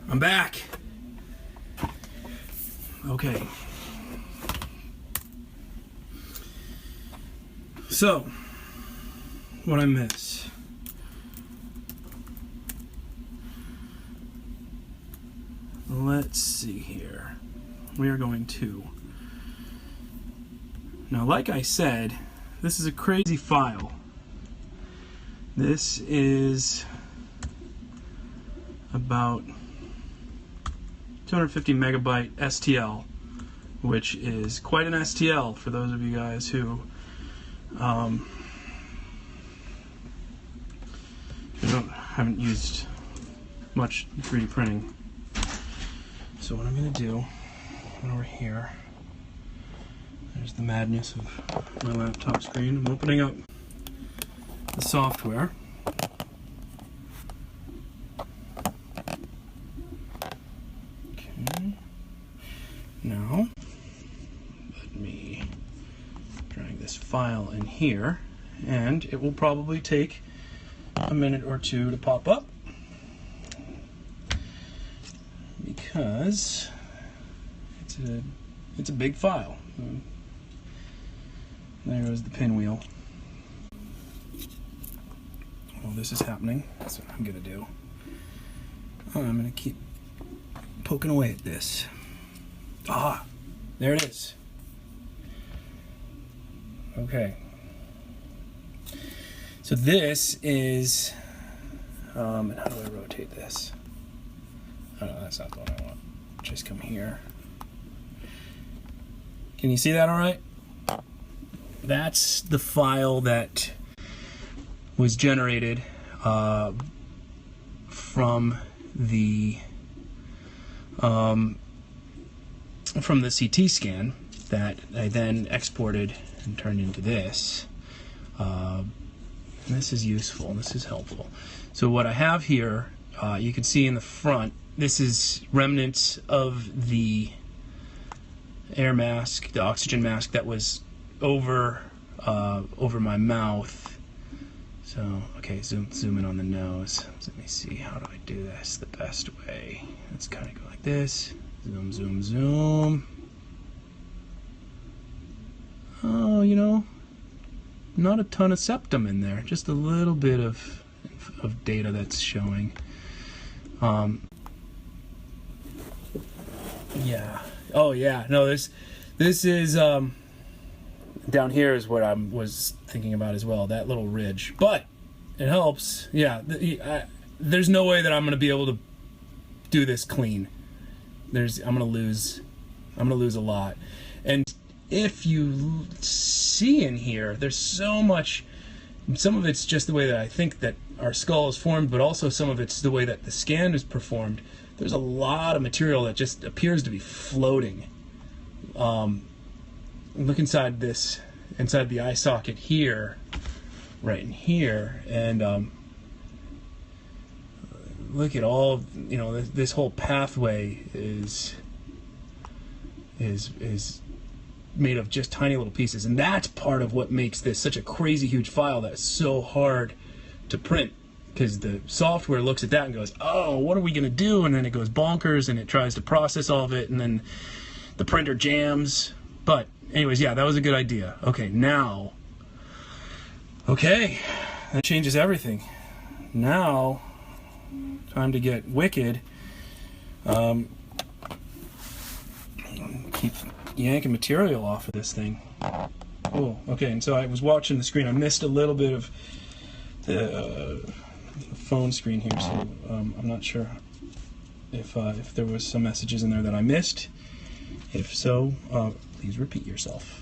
I'm back. Okay. So, what I miss? Let's see here. we are going to... Now, like I said, this is a crazy file. This is about 250 megabyte STL, which is quite an STL for those of you guys who haven't used much 3D printing. So what I'm going to do over here, there's the madness of my laptop screen. I'm opening up the software. Okay. Now, let me drag this file in here, and it will probably take a minute or two to pop up, because it's a big file. There goes the pinwheel. While this is happening, that's what I'm gonna do. I'm gonna keep poking away at this. Ah, there it is. Okay. So this is, and how do I rotate this? Oh no, that's not the one I want. Just come here. Can you see that all right? That's the file that was generated from the CT scan that I then exported and turned into this. This is useful. This is helpful. So what I have here, you can see in the front, this is remnants of the air mask, the oxygen mask that was over my mouth. So, okay, zoom in on the nose. So let me see, how do I do this the best way? Let's kind of go like this. Zoom, zoom, zoom. Oh, you know, not a ton of septum in there, just a little bit of data that's showing. Yeah. Oh yeah. No, this is down here is what I was thinking about as well. That little ridge, but it helps. Yeah. There's no way that I'm gonna be able to do this clean. I'm gonna lose a lot. And if you see in here, there's so much. Some of it's just the way that I think that our skull is formed, but also some of it's the way that the scan is performed. There's a lot of material that just appears to be floating. Look inside the eye socket here, right in here, and look at all, you know, this whole pathway is made of just tiny little pieces, and that's part of what makes this such a crazy huge file that's so hard to print, because the software looks at that and goes, oh, what are we going to do? And then it goes bonkers and it tries to process all of it, and then the printer jams. But anyways, yeah, that was a good idea. Okay, now, okay, that changes everything. Now, time to get wicked. Keep yanking material off of this thing. Oh, okay, and so I was watching the screen. I missed a little bit of the phone screen here, so I'm not sure if there was some messages in there that I missed. If so, please repeat yourself.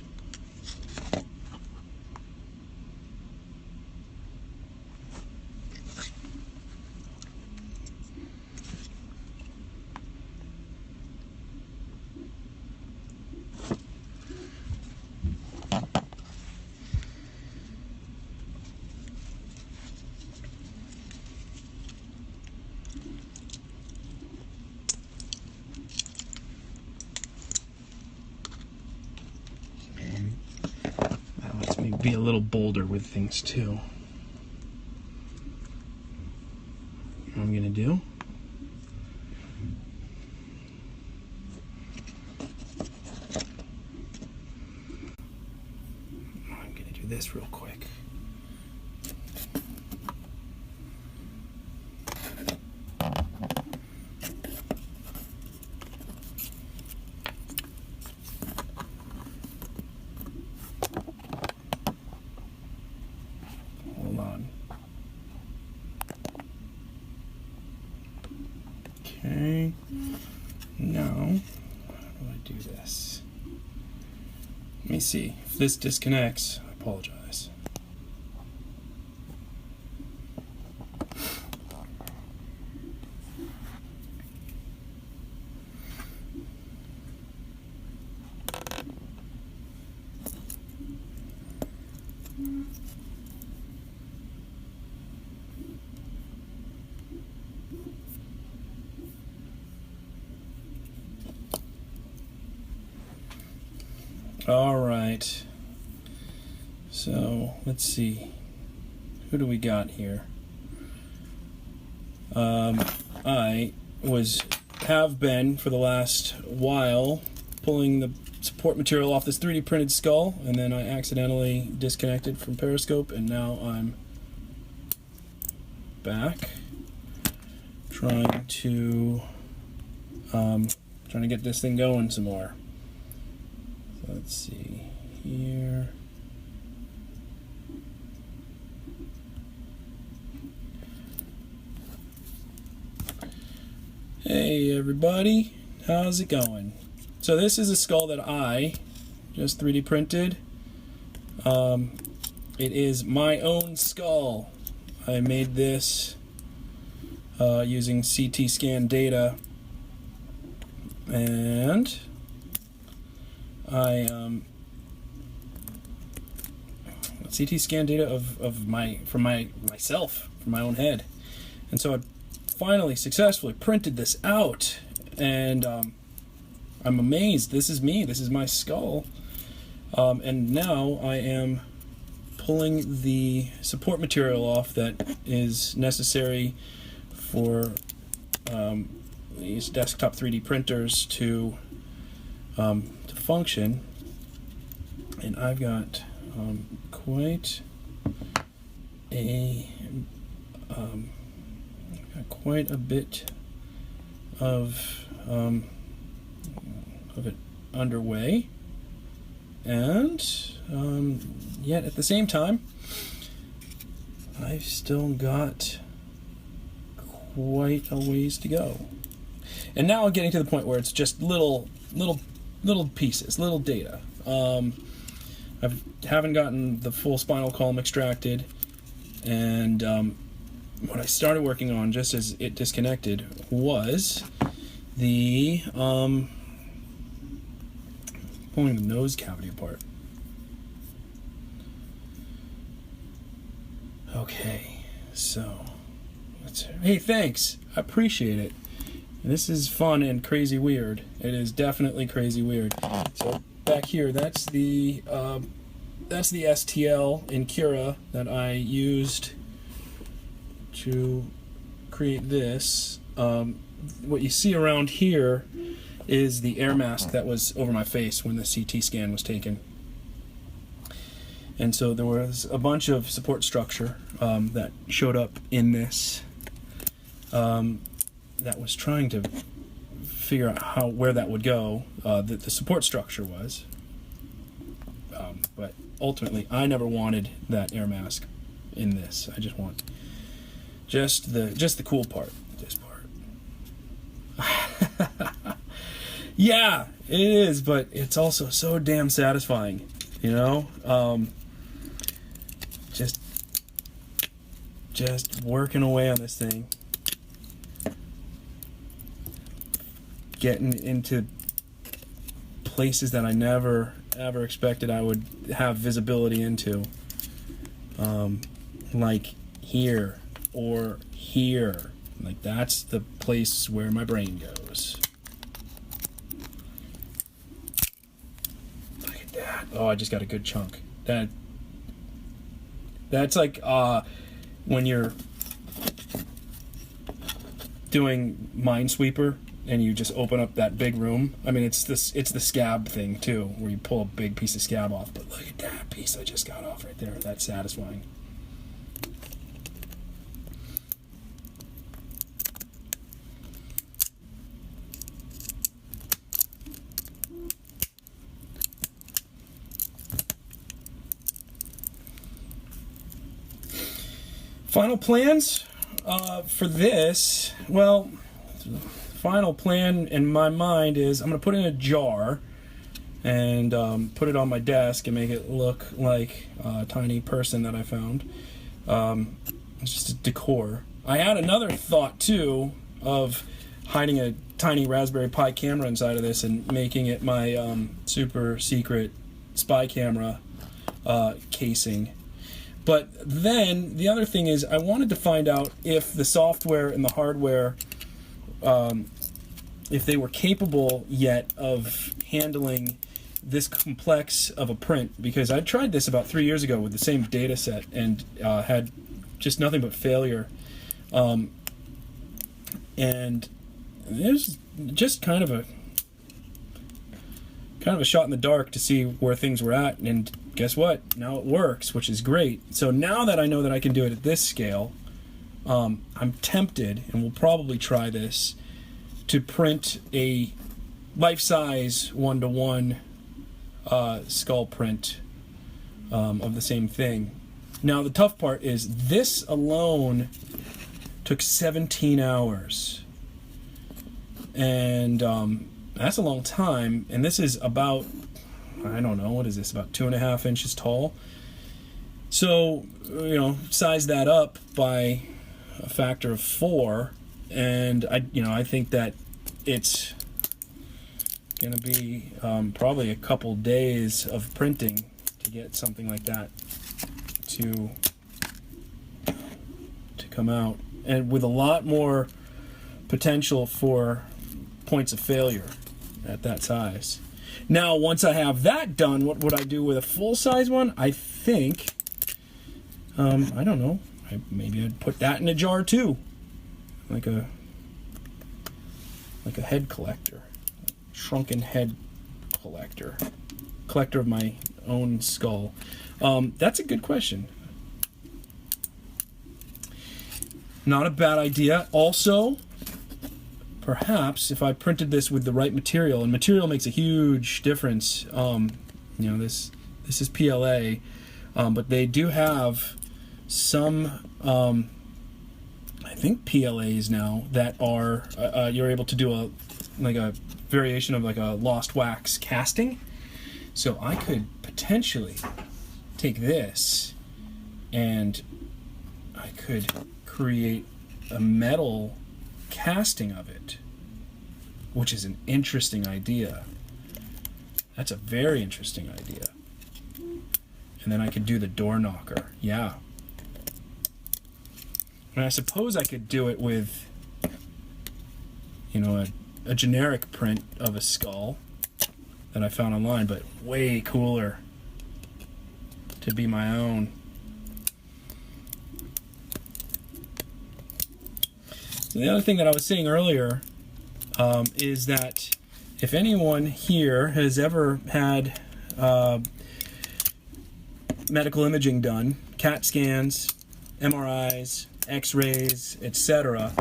Be a little bolder with things too. What I'm gonna do, I'm gonna do this real quick. Okay. Now, how do I do this? Let me see. If this disconnects, I apologize. All right. So let's see. Who do we got here? I have been for the last while pulling the support material off this 3D printed skull, and then I accidentally disconnected from Periscope, and now I'm back trying to get this thing going some more. So let's see here. Hey everybody, how's it going? So this is a skull that I just 3D printed. It is my own skull. I made this using CT scan data, and I CT scan data of myself from my own head, and so I finally successfully printed this out, and I'm amazed. This is me. This is my skull, and now I am pulling the support material off that is necessary for these desktop 3D printers to function, and I've got quite a bit of it underway, and yet at the same time I've still got quite a ways to go. And now I'm getting to the point where it's just little pieces, little data. I haven't gotten the full spinal column extracted, and what I started working on just as it disconnected was the pulling the nose cavity apart. Okay, so hey, thanks. I appreciate it. This is fun and crazy weird. It is definitely crazy weird. So back here, that's the STL in Cura that I used to create this. What you see around here is the air mask that was over my face when the CT scan was taken. And so there was a bunch of support structure that showed up in this that was trying to figure out where that would go, the support structure was. But ultimately, I never wanted that air mask in this. I just want just the cool part, this part. Yeah, it is, but it's also so damn satisfying, you know? Just working away on this thing, getting into places that I never ever expected I would have visibility into, like here or here. Like, that's the place where my brain goes. Look at that. Oh, I just got a good chunk. That's like when you're doing Minesweeper and you just open up that big room. I mean, it's the scab thing too, where you pull a big piece of scab off. But look at that piece I just got off right there. That's satisfying. Final plans for this. Well, final plan in my mind is I'm going to put it in a jar and put it on my desk and make it look like a tiny person that I found. It's just a decor. I had another thought too of hiding a tiny Raspberry Pi camera inside of this and making it my super secret spy camera casing. But then the other thing is I wanted to find out if the software and the hardware, if they were capable yet of handling this complex of a print, because I tried this about 3 years ago with the same data set and had just nothing but failure. And it was just kind of a shot in the dark to see where things were at, and guess what? Now it works, which is great. So now that I know that I can do it at this scale, I'm tempted, and will probably try this, to print a life-size 1-to-1 skull print of the same thing. Now the tough part is this alone took 17 hours, and that's a long time, and this is about, I don't know, what is this, about 2.5 inches tall? So, you know, size that up by a factor of 4, and I think that it's gonna be probably a couple days of printing to get something like that to come out, and with a lot more potential for points of failure at that size. Now, once I have that done, what would I do with a full-size one? I think, I don't know, maybe I'd put that in a jar too, like a head collector, shrunken head collector of my own skull. That's a good question. Not a bad idea. Also, perhaps if I printed this with the right material, and material makes a huge difference. This is PLA, but they do have some, I think PLAs now that are you're able to do a variation of like a lost wax casting. So I could potentially take this and I could create a metal casting of it, which is an interesting idea. That's a very interesting idea. And then I could do the door knocker. Yeah. And I suppose I could do it with, a generic print of a skull that I found online, but way cooler to be my own. So the other thing that I was saying earlier is that if anyone here has ever had medical imaging done, CAT scans, MRIs, X-rays, etc.,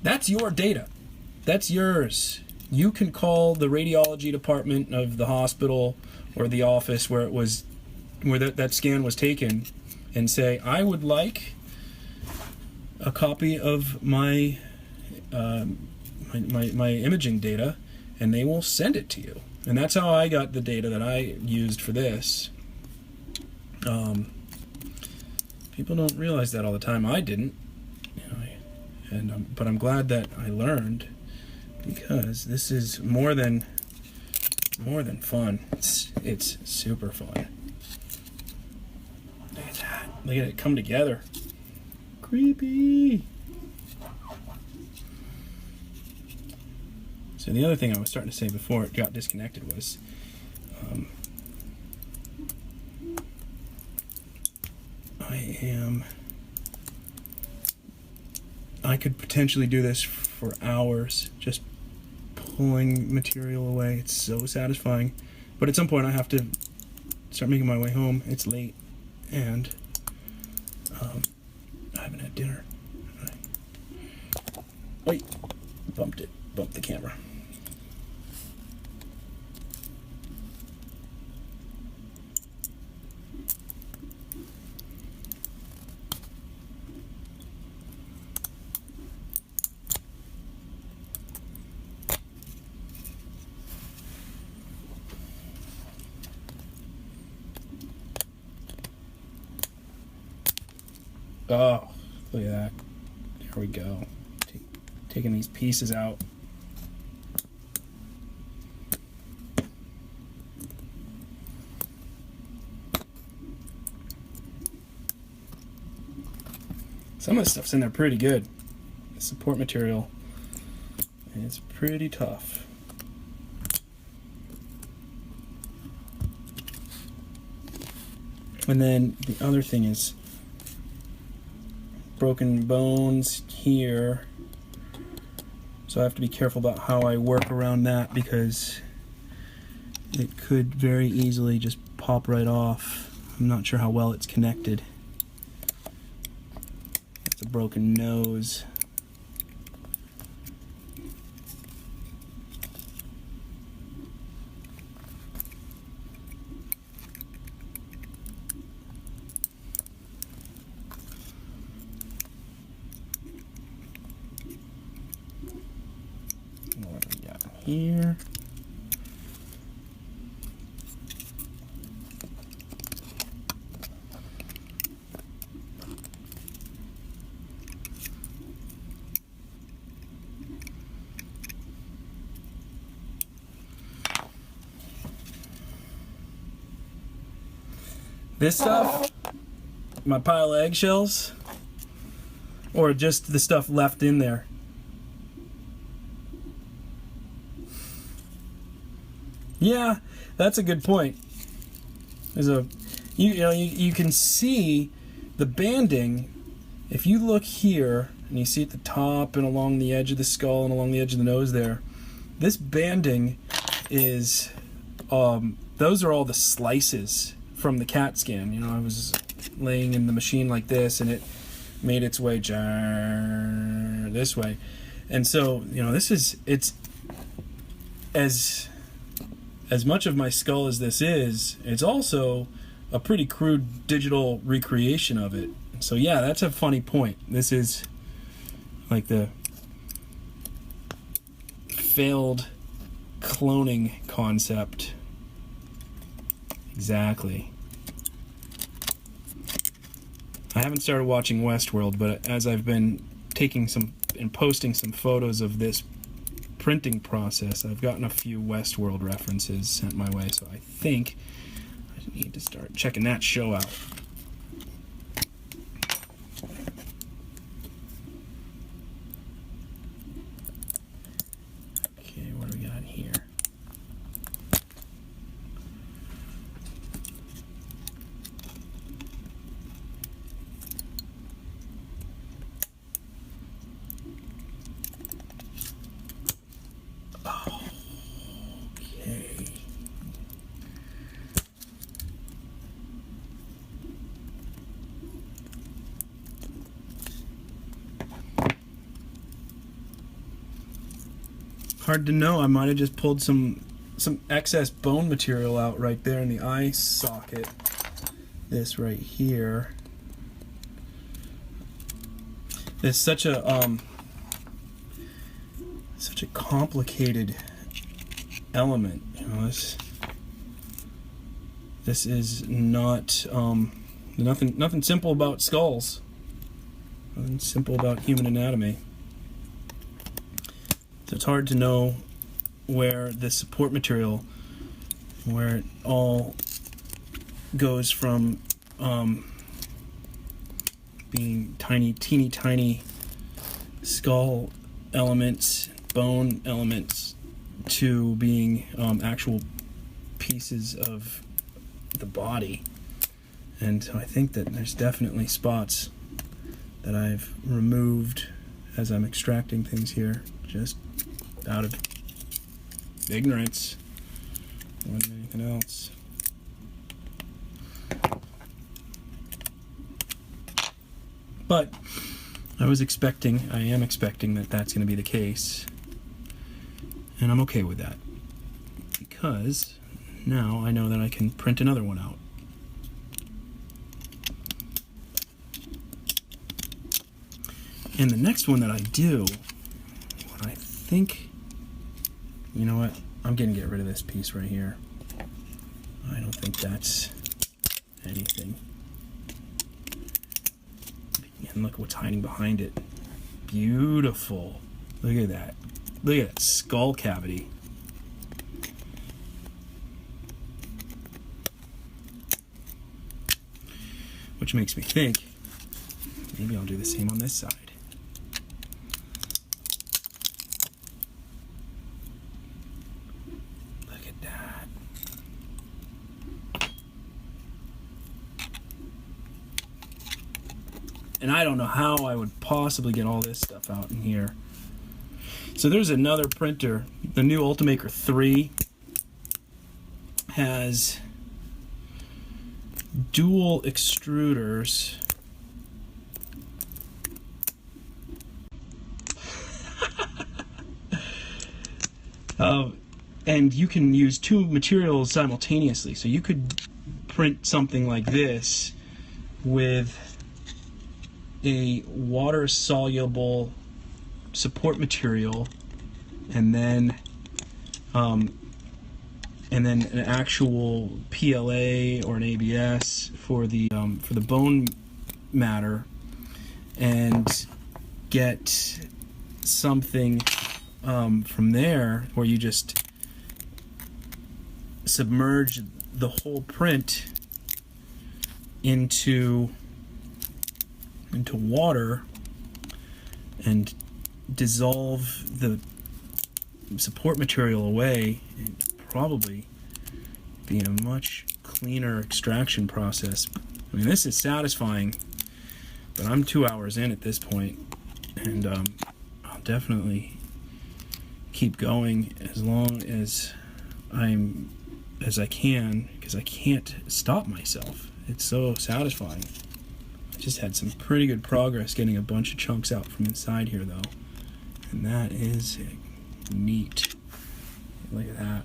that's your data. That's yours. You can call the radiology department of the hospital or the office where that scan was taken and say, I would like a copy of my my imaging data, and they will send it to you. And that's how I got the data that I used for this. People don't realize that all the time. I didn't, but I'm glad that I learned, because this is more than fun. It's super fun. Look at that. Look at it come together. Creepy. So the other thing I was starting to say before it got disconnected was I could potentially do this for hours, just pulling material away. It's so satisfying. But at some point I have to start making my way home. It's late, and I haven't had dinner. Wait, bumped the camera. Oh, look at that. There we go. Taking these pieces out. Some of the stuff's in there pretty good. The support material is pretty tough. And then the other thing is broken bones here. So I have to be careful about how I work around that because it could very easily just pop right off. I'm not sure how well it's connected. It's a broken nose. What do we got here? This stuff, my pile of eggshells, or just the stuff left in there. Yeah, that's a good point. There's a, you can see the banding. If you look here and you see at the top and along the edge of the skull and along the edge of the nose there, this banding is, those are all the slices from the CAT scan. You know, I was laying in the machine like this and it made its way this way. And so, you know, it's as much of my skull as this is, it's also a pretty crude digital recreation of it. So yeah, that's a funny point. This is like the failed cloning concept. Exactly. I haven't started watching Westworld, but as I've been taking some and posting some photos of this printing process, I've gotten a few Westworld references sent my way, so I think I need to start checking that show out. Okay, what do we got here? Hard to know. I might have just pulled some excess bone material out right there in the eye socket. This right here. It's such a complicated element. You know, this is not nothing simple about skulls. Nothing simple about human anatomy. So it's hard to know where the support material, where it all goes from being teeny tiny skull elements, bone elements, to being actual pieces of the body. And so I think that there's definitely spots that I've removed as I'm extracting things here, just out of ignorance more than anything else. But I am expecting that that's going to be the case, and I'm okay with that, because now I know that I can print another one out. And the next one that I do, what I think, you know what, I'm going to get rid of this piece right here. I don't think that's anything. And look what's hiding behind it. Beautiful. Look at that. Look at that skull cavity. Which makes me think, maybe I'll do the same on this side. Look at that. And I don't know how I would possibly get all this stuff out in here. So there's another printer. The new Ultimaker 3 has dual extruders. And you can use two materials simultaneously. So you could print something like this with a water-soluble support material, and then an actual PLA or an ABS for the bone matter, and get something from there where you just submerge the whole print into water and dissolve the support material away. And probably be a much cleaner extraction process. I mean, this is satisfying, but I'm 2 hours in at this point, and I'll definitely keep going as long as I can, because I can't stop myself. It's so satisfying. I just had some pretty good progress getting a bunch of chunks out from inside here, though, and that is neat. Look at that.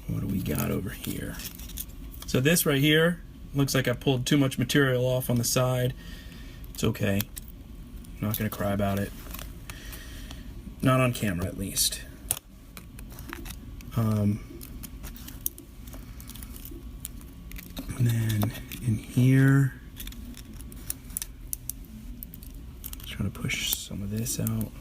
What do we got over here? So this right here looks like I pulled too much material off on the side. It's okay. I'm not going to cry about it. Not on camera, at least. And then in here, trying to push some of this out.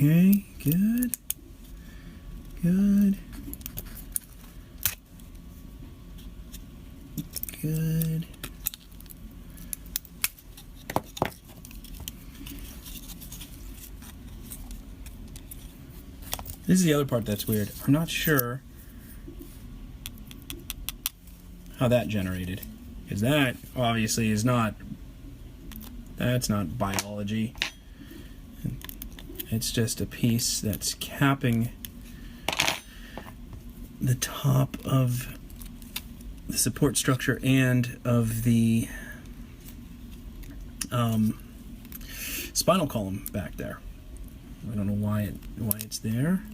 Okay, good. Good. Good. This is the other part that's weird. I'm not sure how that generated, because that obviously is not, that's not biology. It's just a piece that's capping the top of the support structure and of the spinal column back there. I don't know why it's there.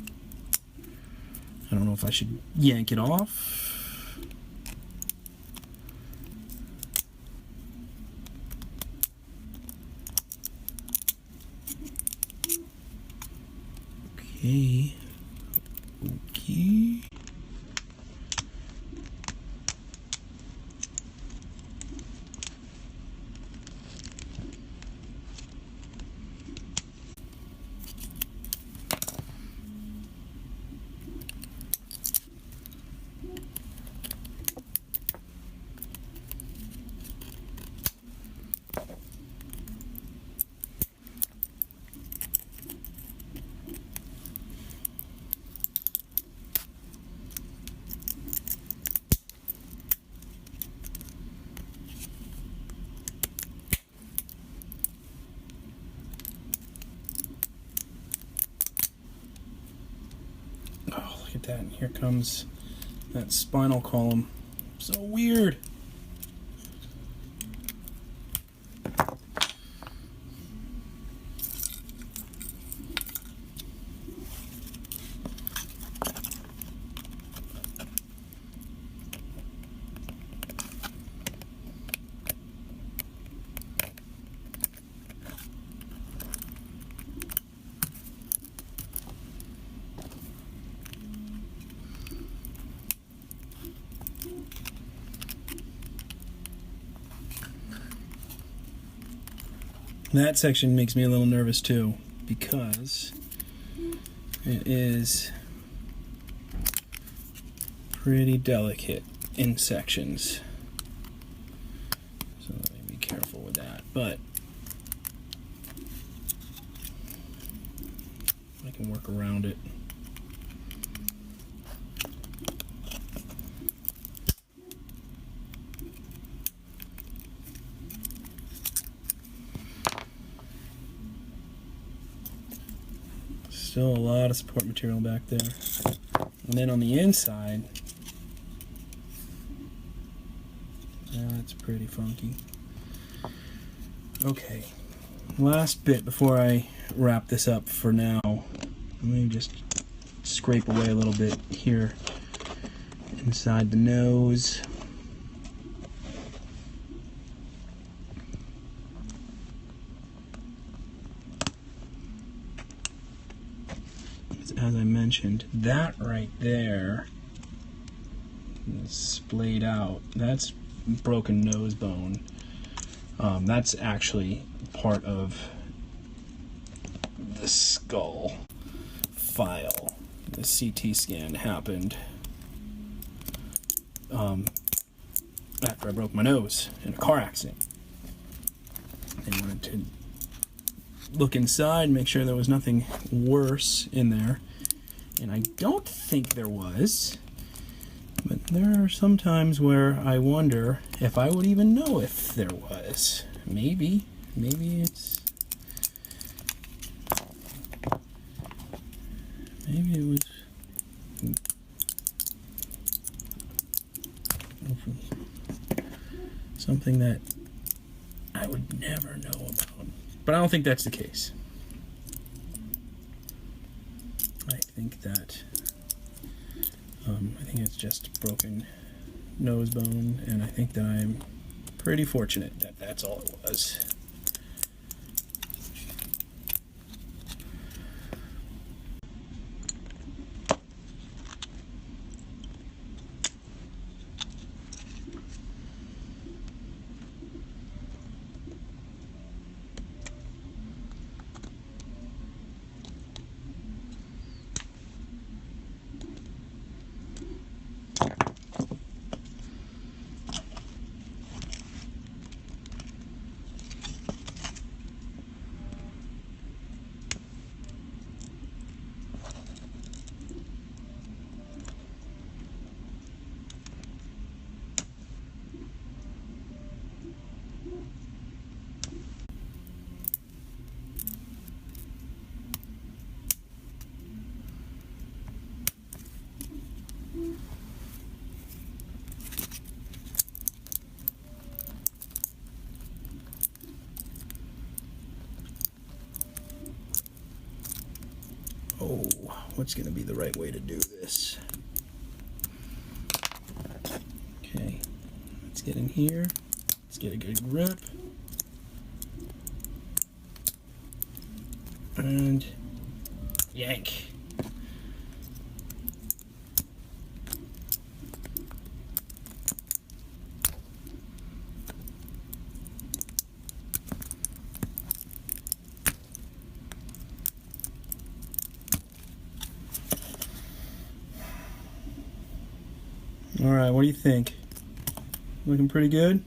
I don't know if I should yank it off. Okay. Okay. that. And here comes that spinal column. So weird. That section makes me a little nervous too, because it is pretty delicate in sections. So let me be careful with that. But I can work around it. Still a lot of support material back there. And then on the inside, that's pretty funky. Okay, last bit before I wrap this up for now. Let me just scrape away a little bit here inside the nose. As I mentioned, that right there is splayed out. That's broken nose bone. That's actually part of the skull file. The CT scan happened after I broke my nose in a car accident. They wanted to look inside, make sure there was nothing worse in there. And I don't think there was, but there are some times where I wonder if I would even know if there was. Maybe it was something that I would never know about. But I don't think that's the case. I think it's just broken nose bone, and I think that I'm pretty fortunate that that's all it was. Oh, what's going to be the right way to do this? Okay, let's get in here. Let's get a good grip. And yank. All right, what do you think? Looking pretty good?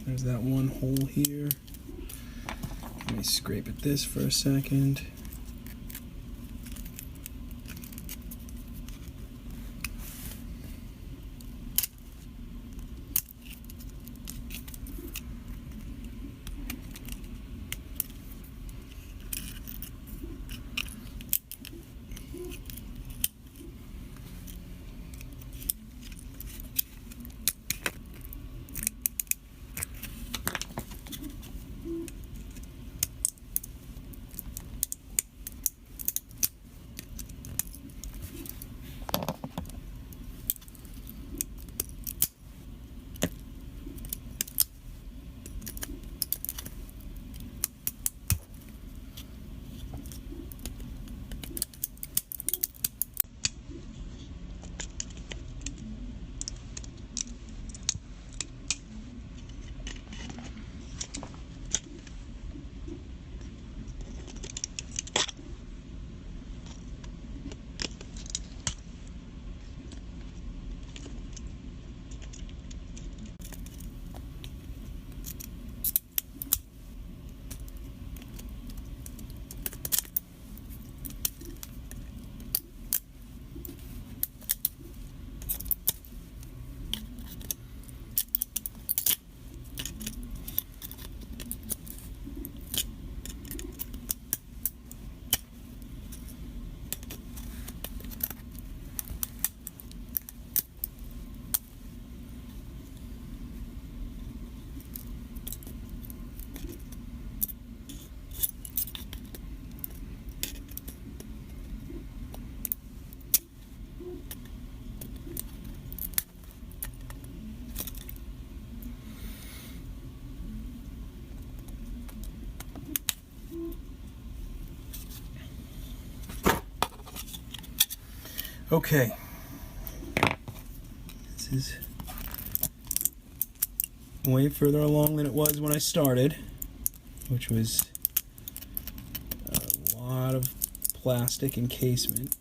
There's that one hole here. Let me scrape at this for a second. Okay. This is way further along than it was when I started, which was a lot of plastic encasement.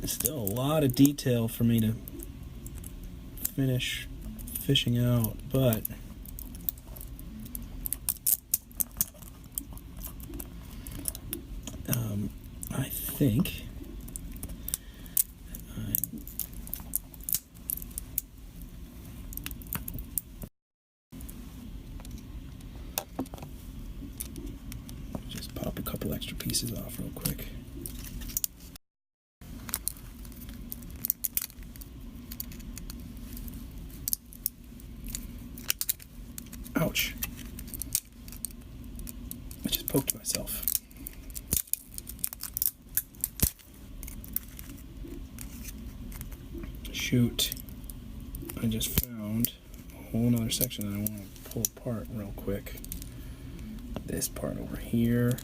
Still a lot of detail for me to finish fishing out, but I think just pop a couple extra pieces off real quick. Ouch. I just poked myself. Shoot. I just found a whole nother section that I want to pull apart real quick. This part over here.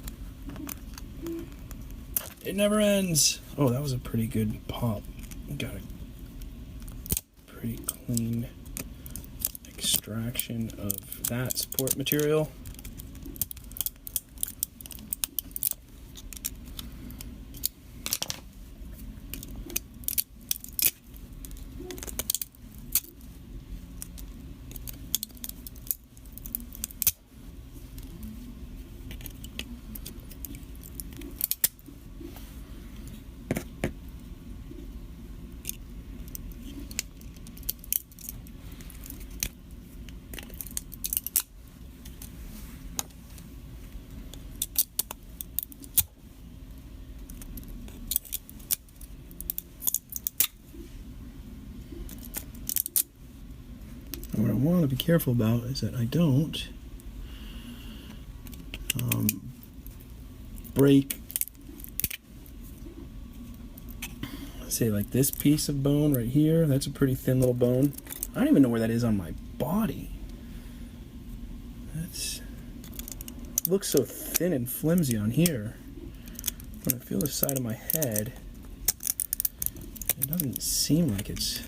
It never ends. Oh, that was a pretty good pop. Got a pretty clean extraction of that support material. What I want to be careful about is that I don't break, say, like this piece of bone right here. That's a pretty thin little bone. I don't even know where that is on my body. That's looks so thin and flimsy on here. When I feel the side of my head, it doesn't seem like it's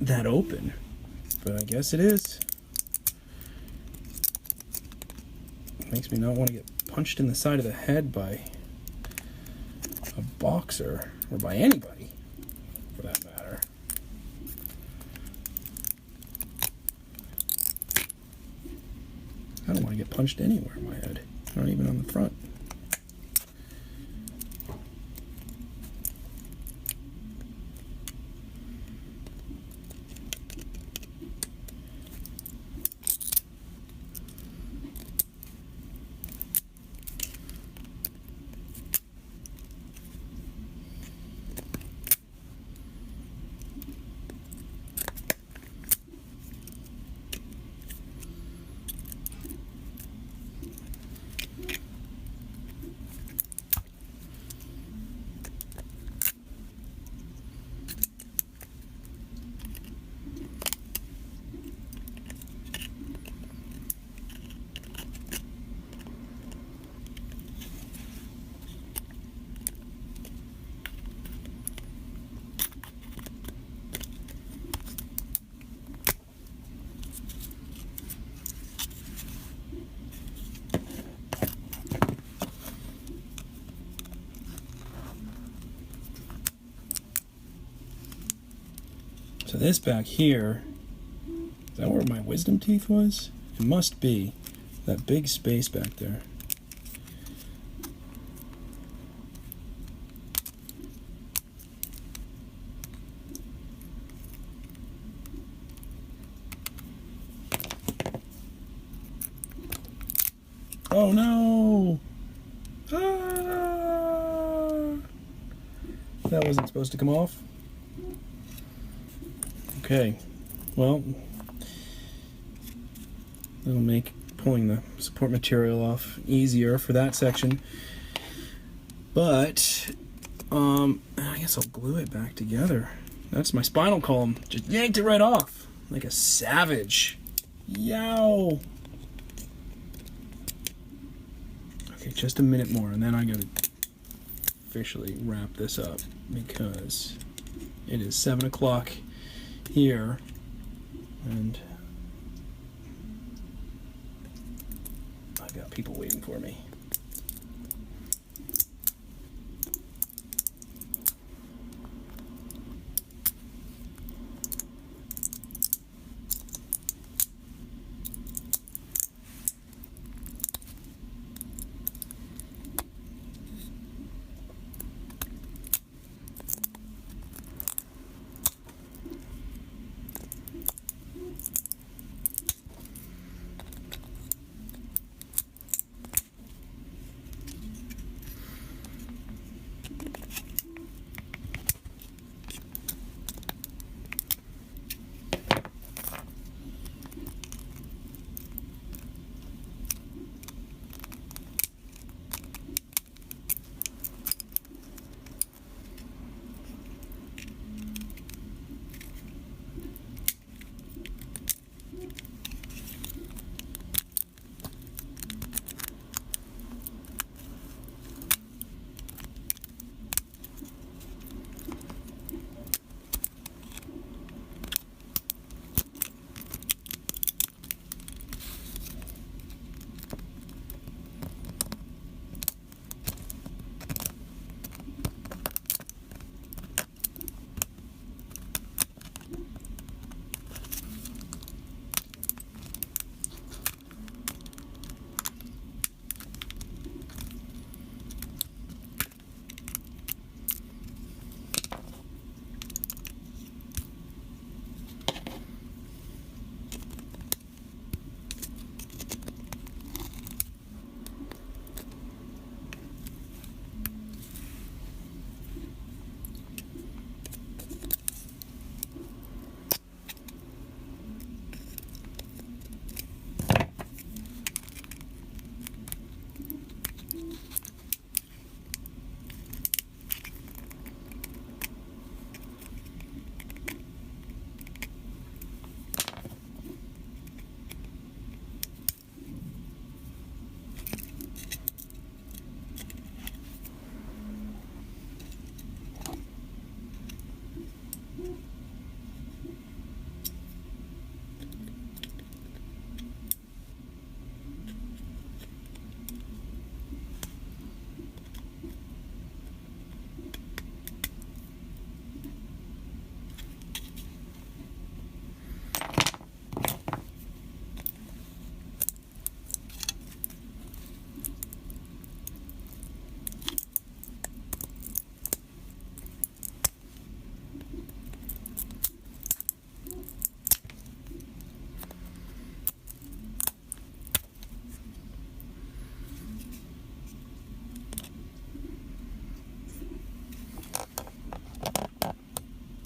that open, but I guess it is. It makes me not want to get punched in the side of the head by a boxer, or by anybody for that matter. I don't want to get punched anywhere in my head, not even on the front. So this back here, is that where my wisdom teeth was? It must be. That big space back there. Oh no! Ah! That wasn't supposed to come off. Okay, well, that'll make pulling the support material off easier for that section. But, I guess I'll glue it back together. That's my spinal column. Just yanked it right off, like a savage. Yow! Okay, just a minute more, and then I gotta officially wrap this up because it is 7 o'clock here, and I've got people waiting for me.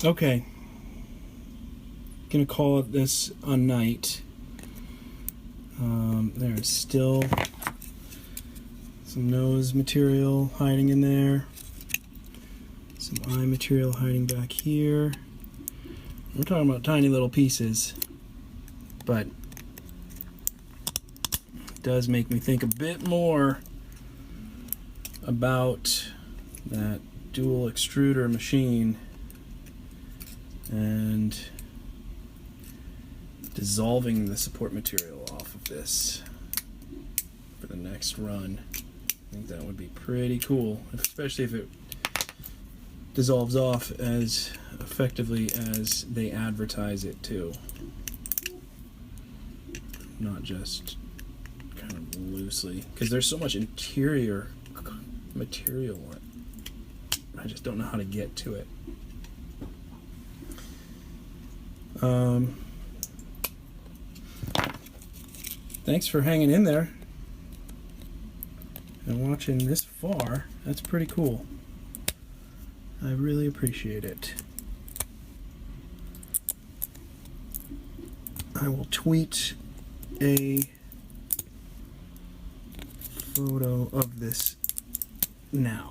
Okay, gonna call it this a night. There's still some nose material hiding in there, some eye material hiding back here. We're talking about tiny little pieces, but it does make me think a bit more about that dual extruder machine and dissolving the support material off of this for the next run. I think that would be pretty cool, especially if it dissolves off as effectively as they advertise it to. Not just kind of loosely, because there's so much interior material. I just don't know how to get to it. Thanks for hanging in there and watching this far. That's pretty cool. I really appreciate it. I will tweet a photo of this now.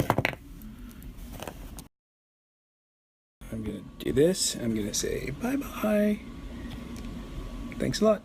I'm gonna do this. I'm gonna say bye-bye. Thanks a lot.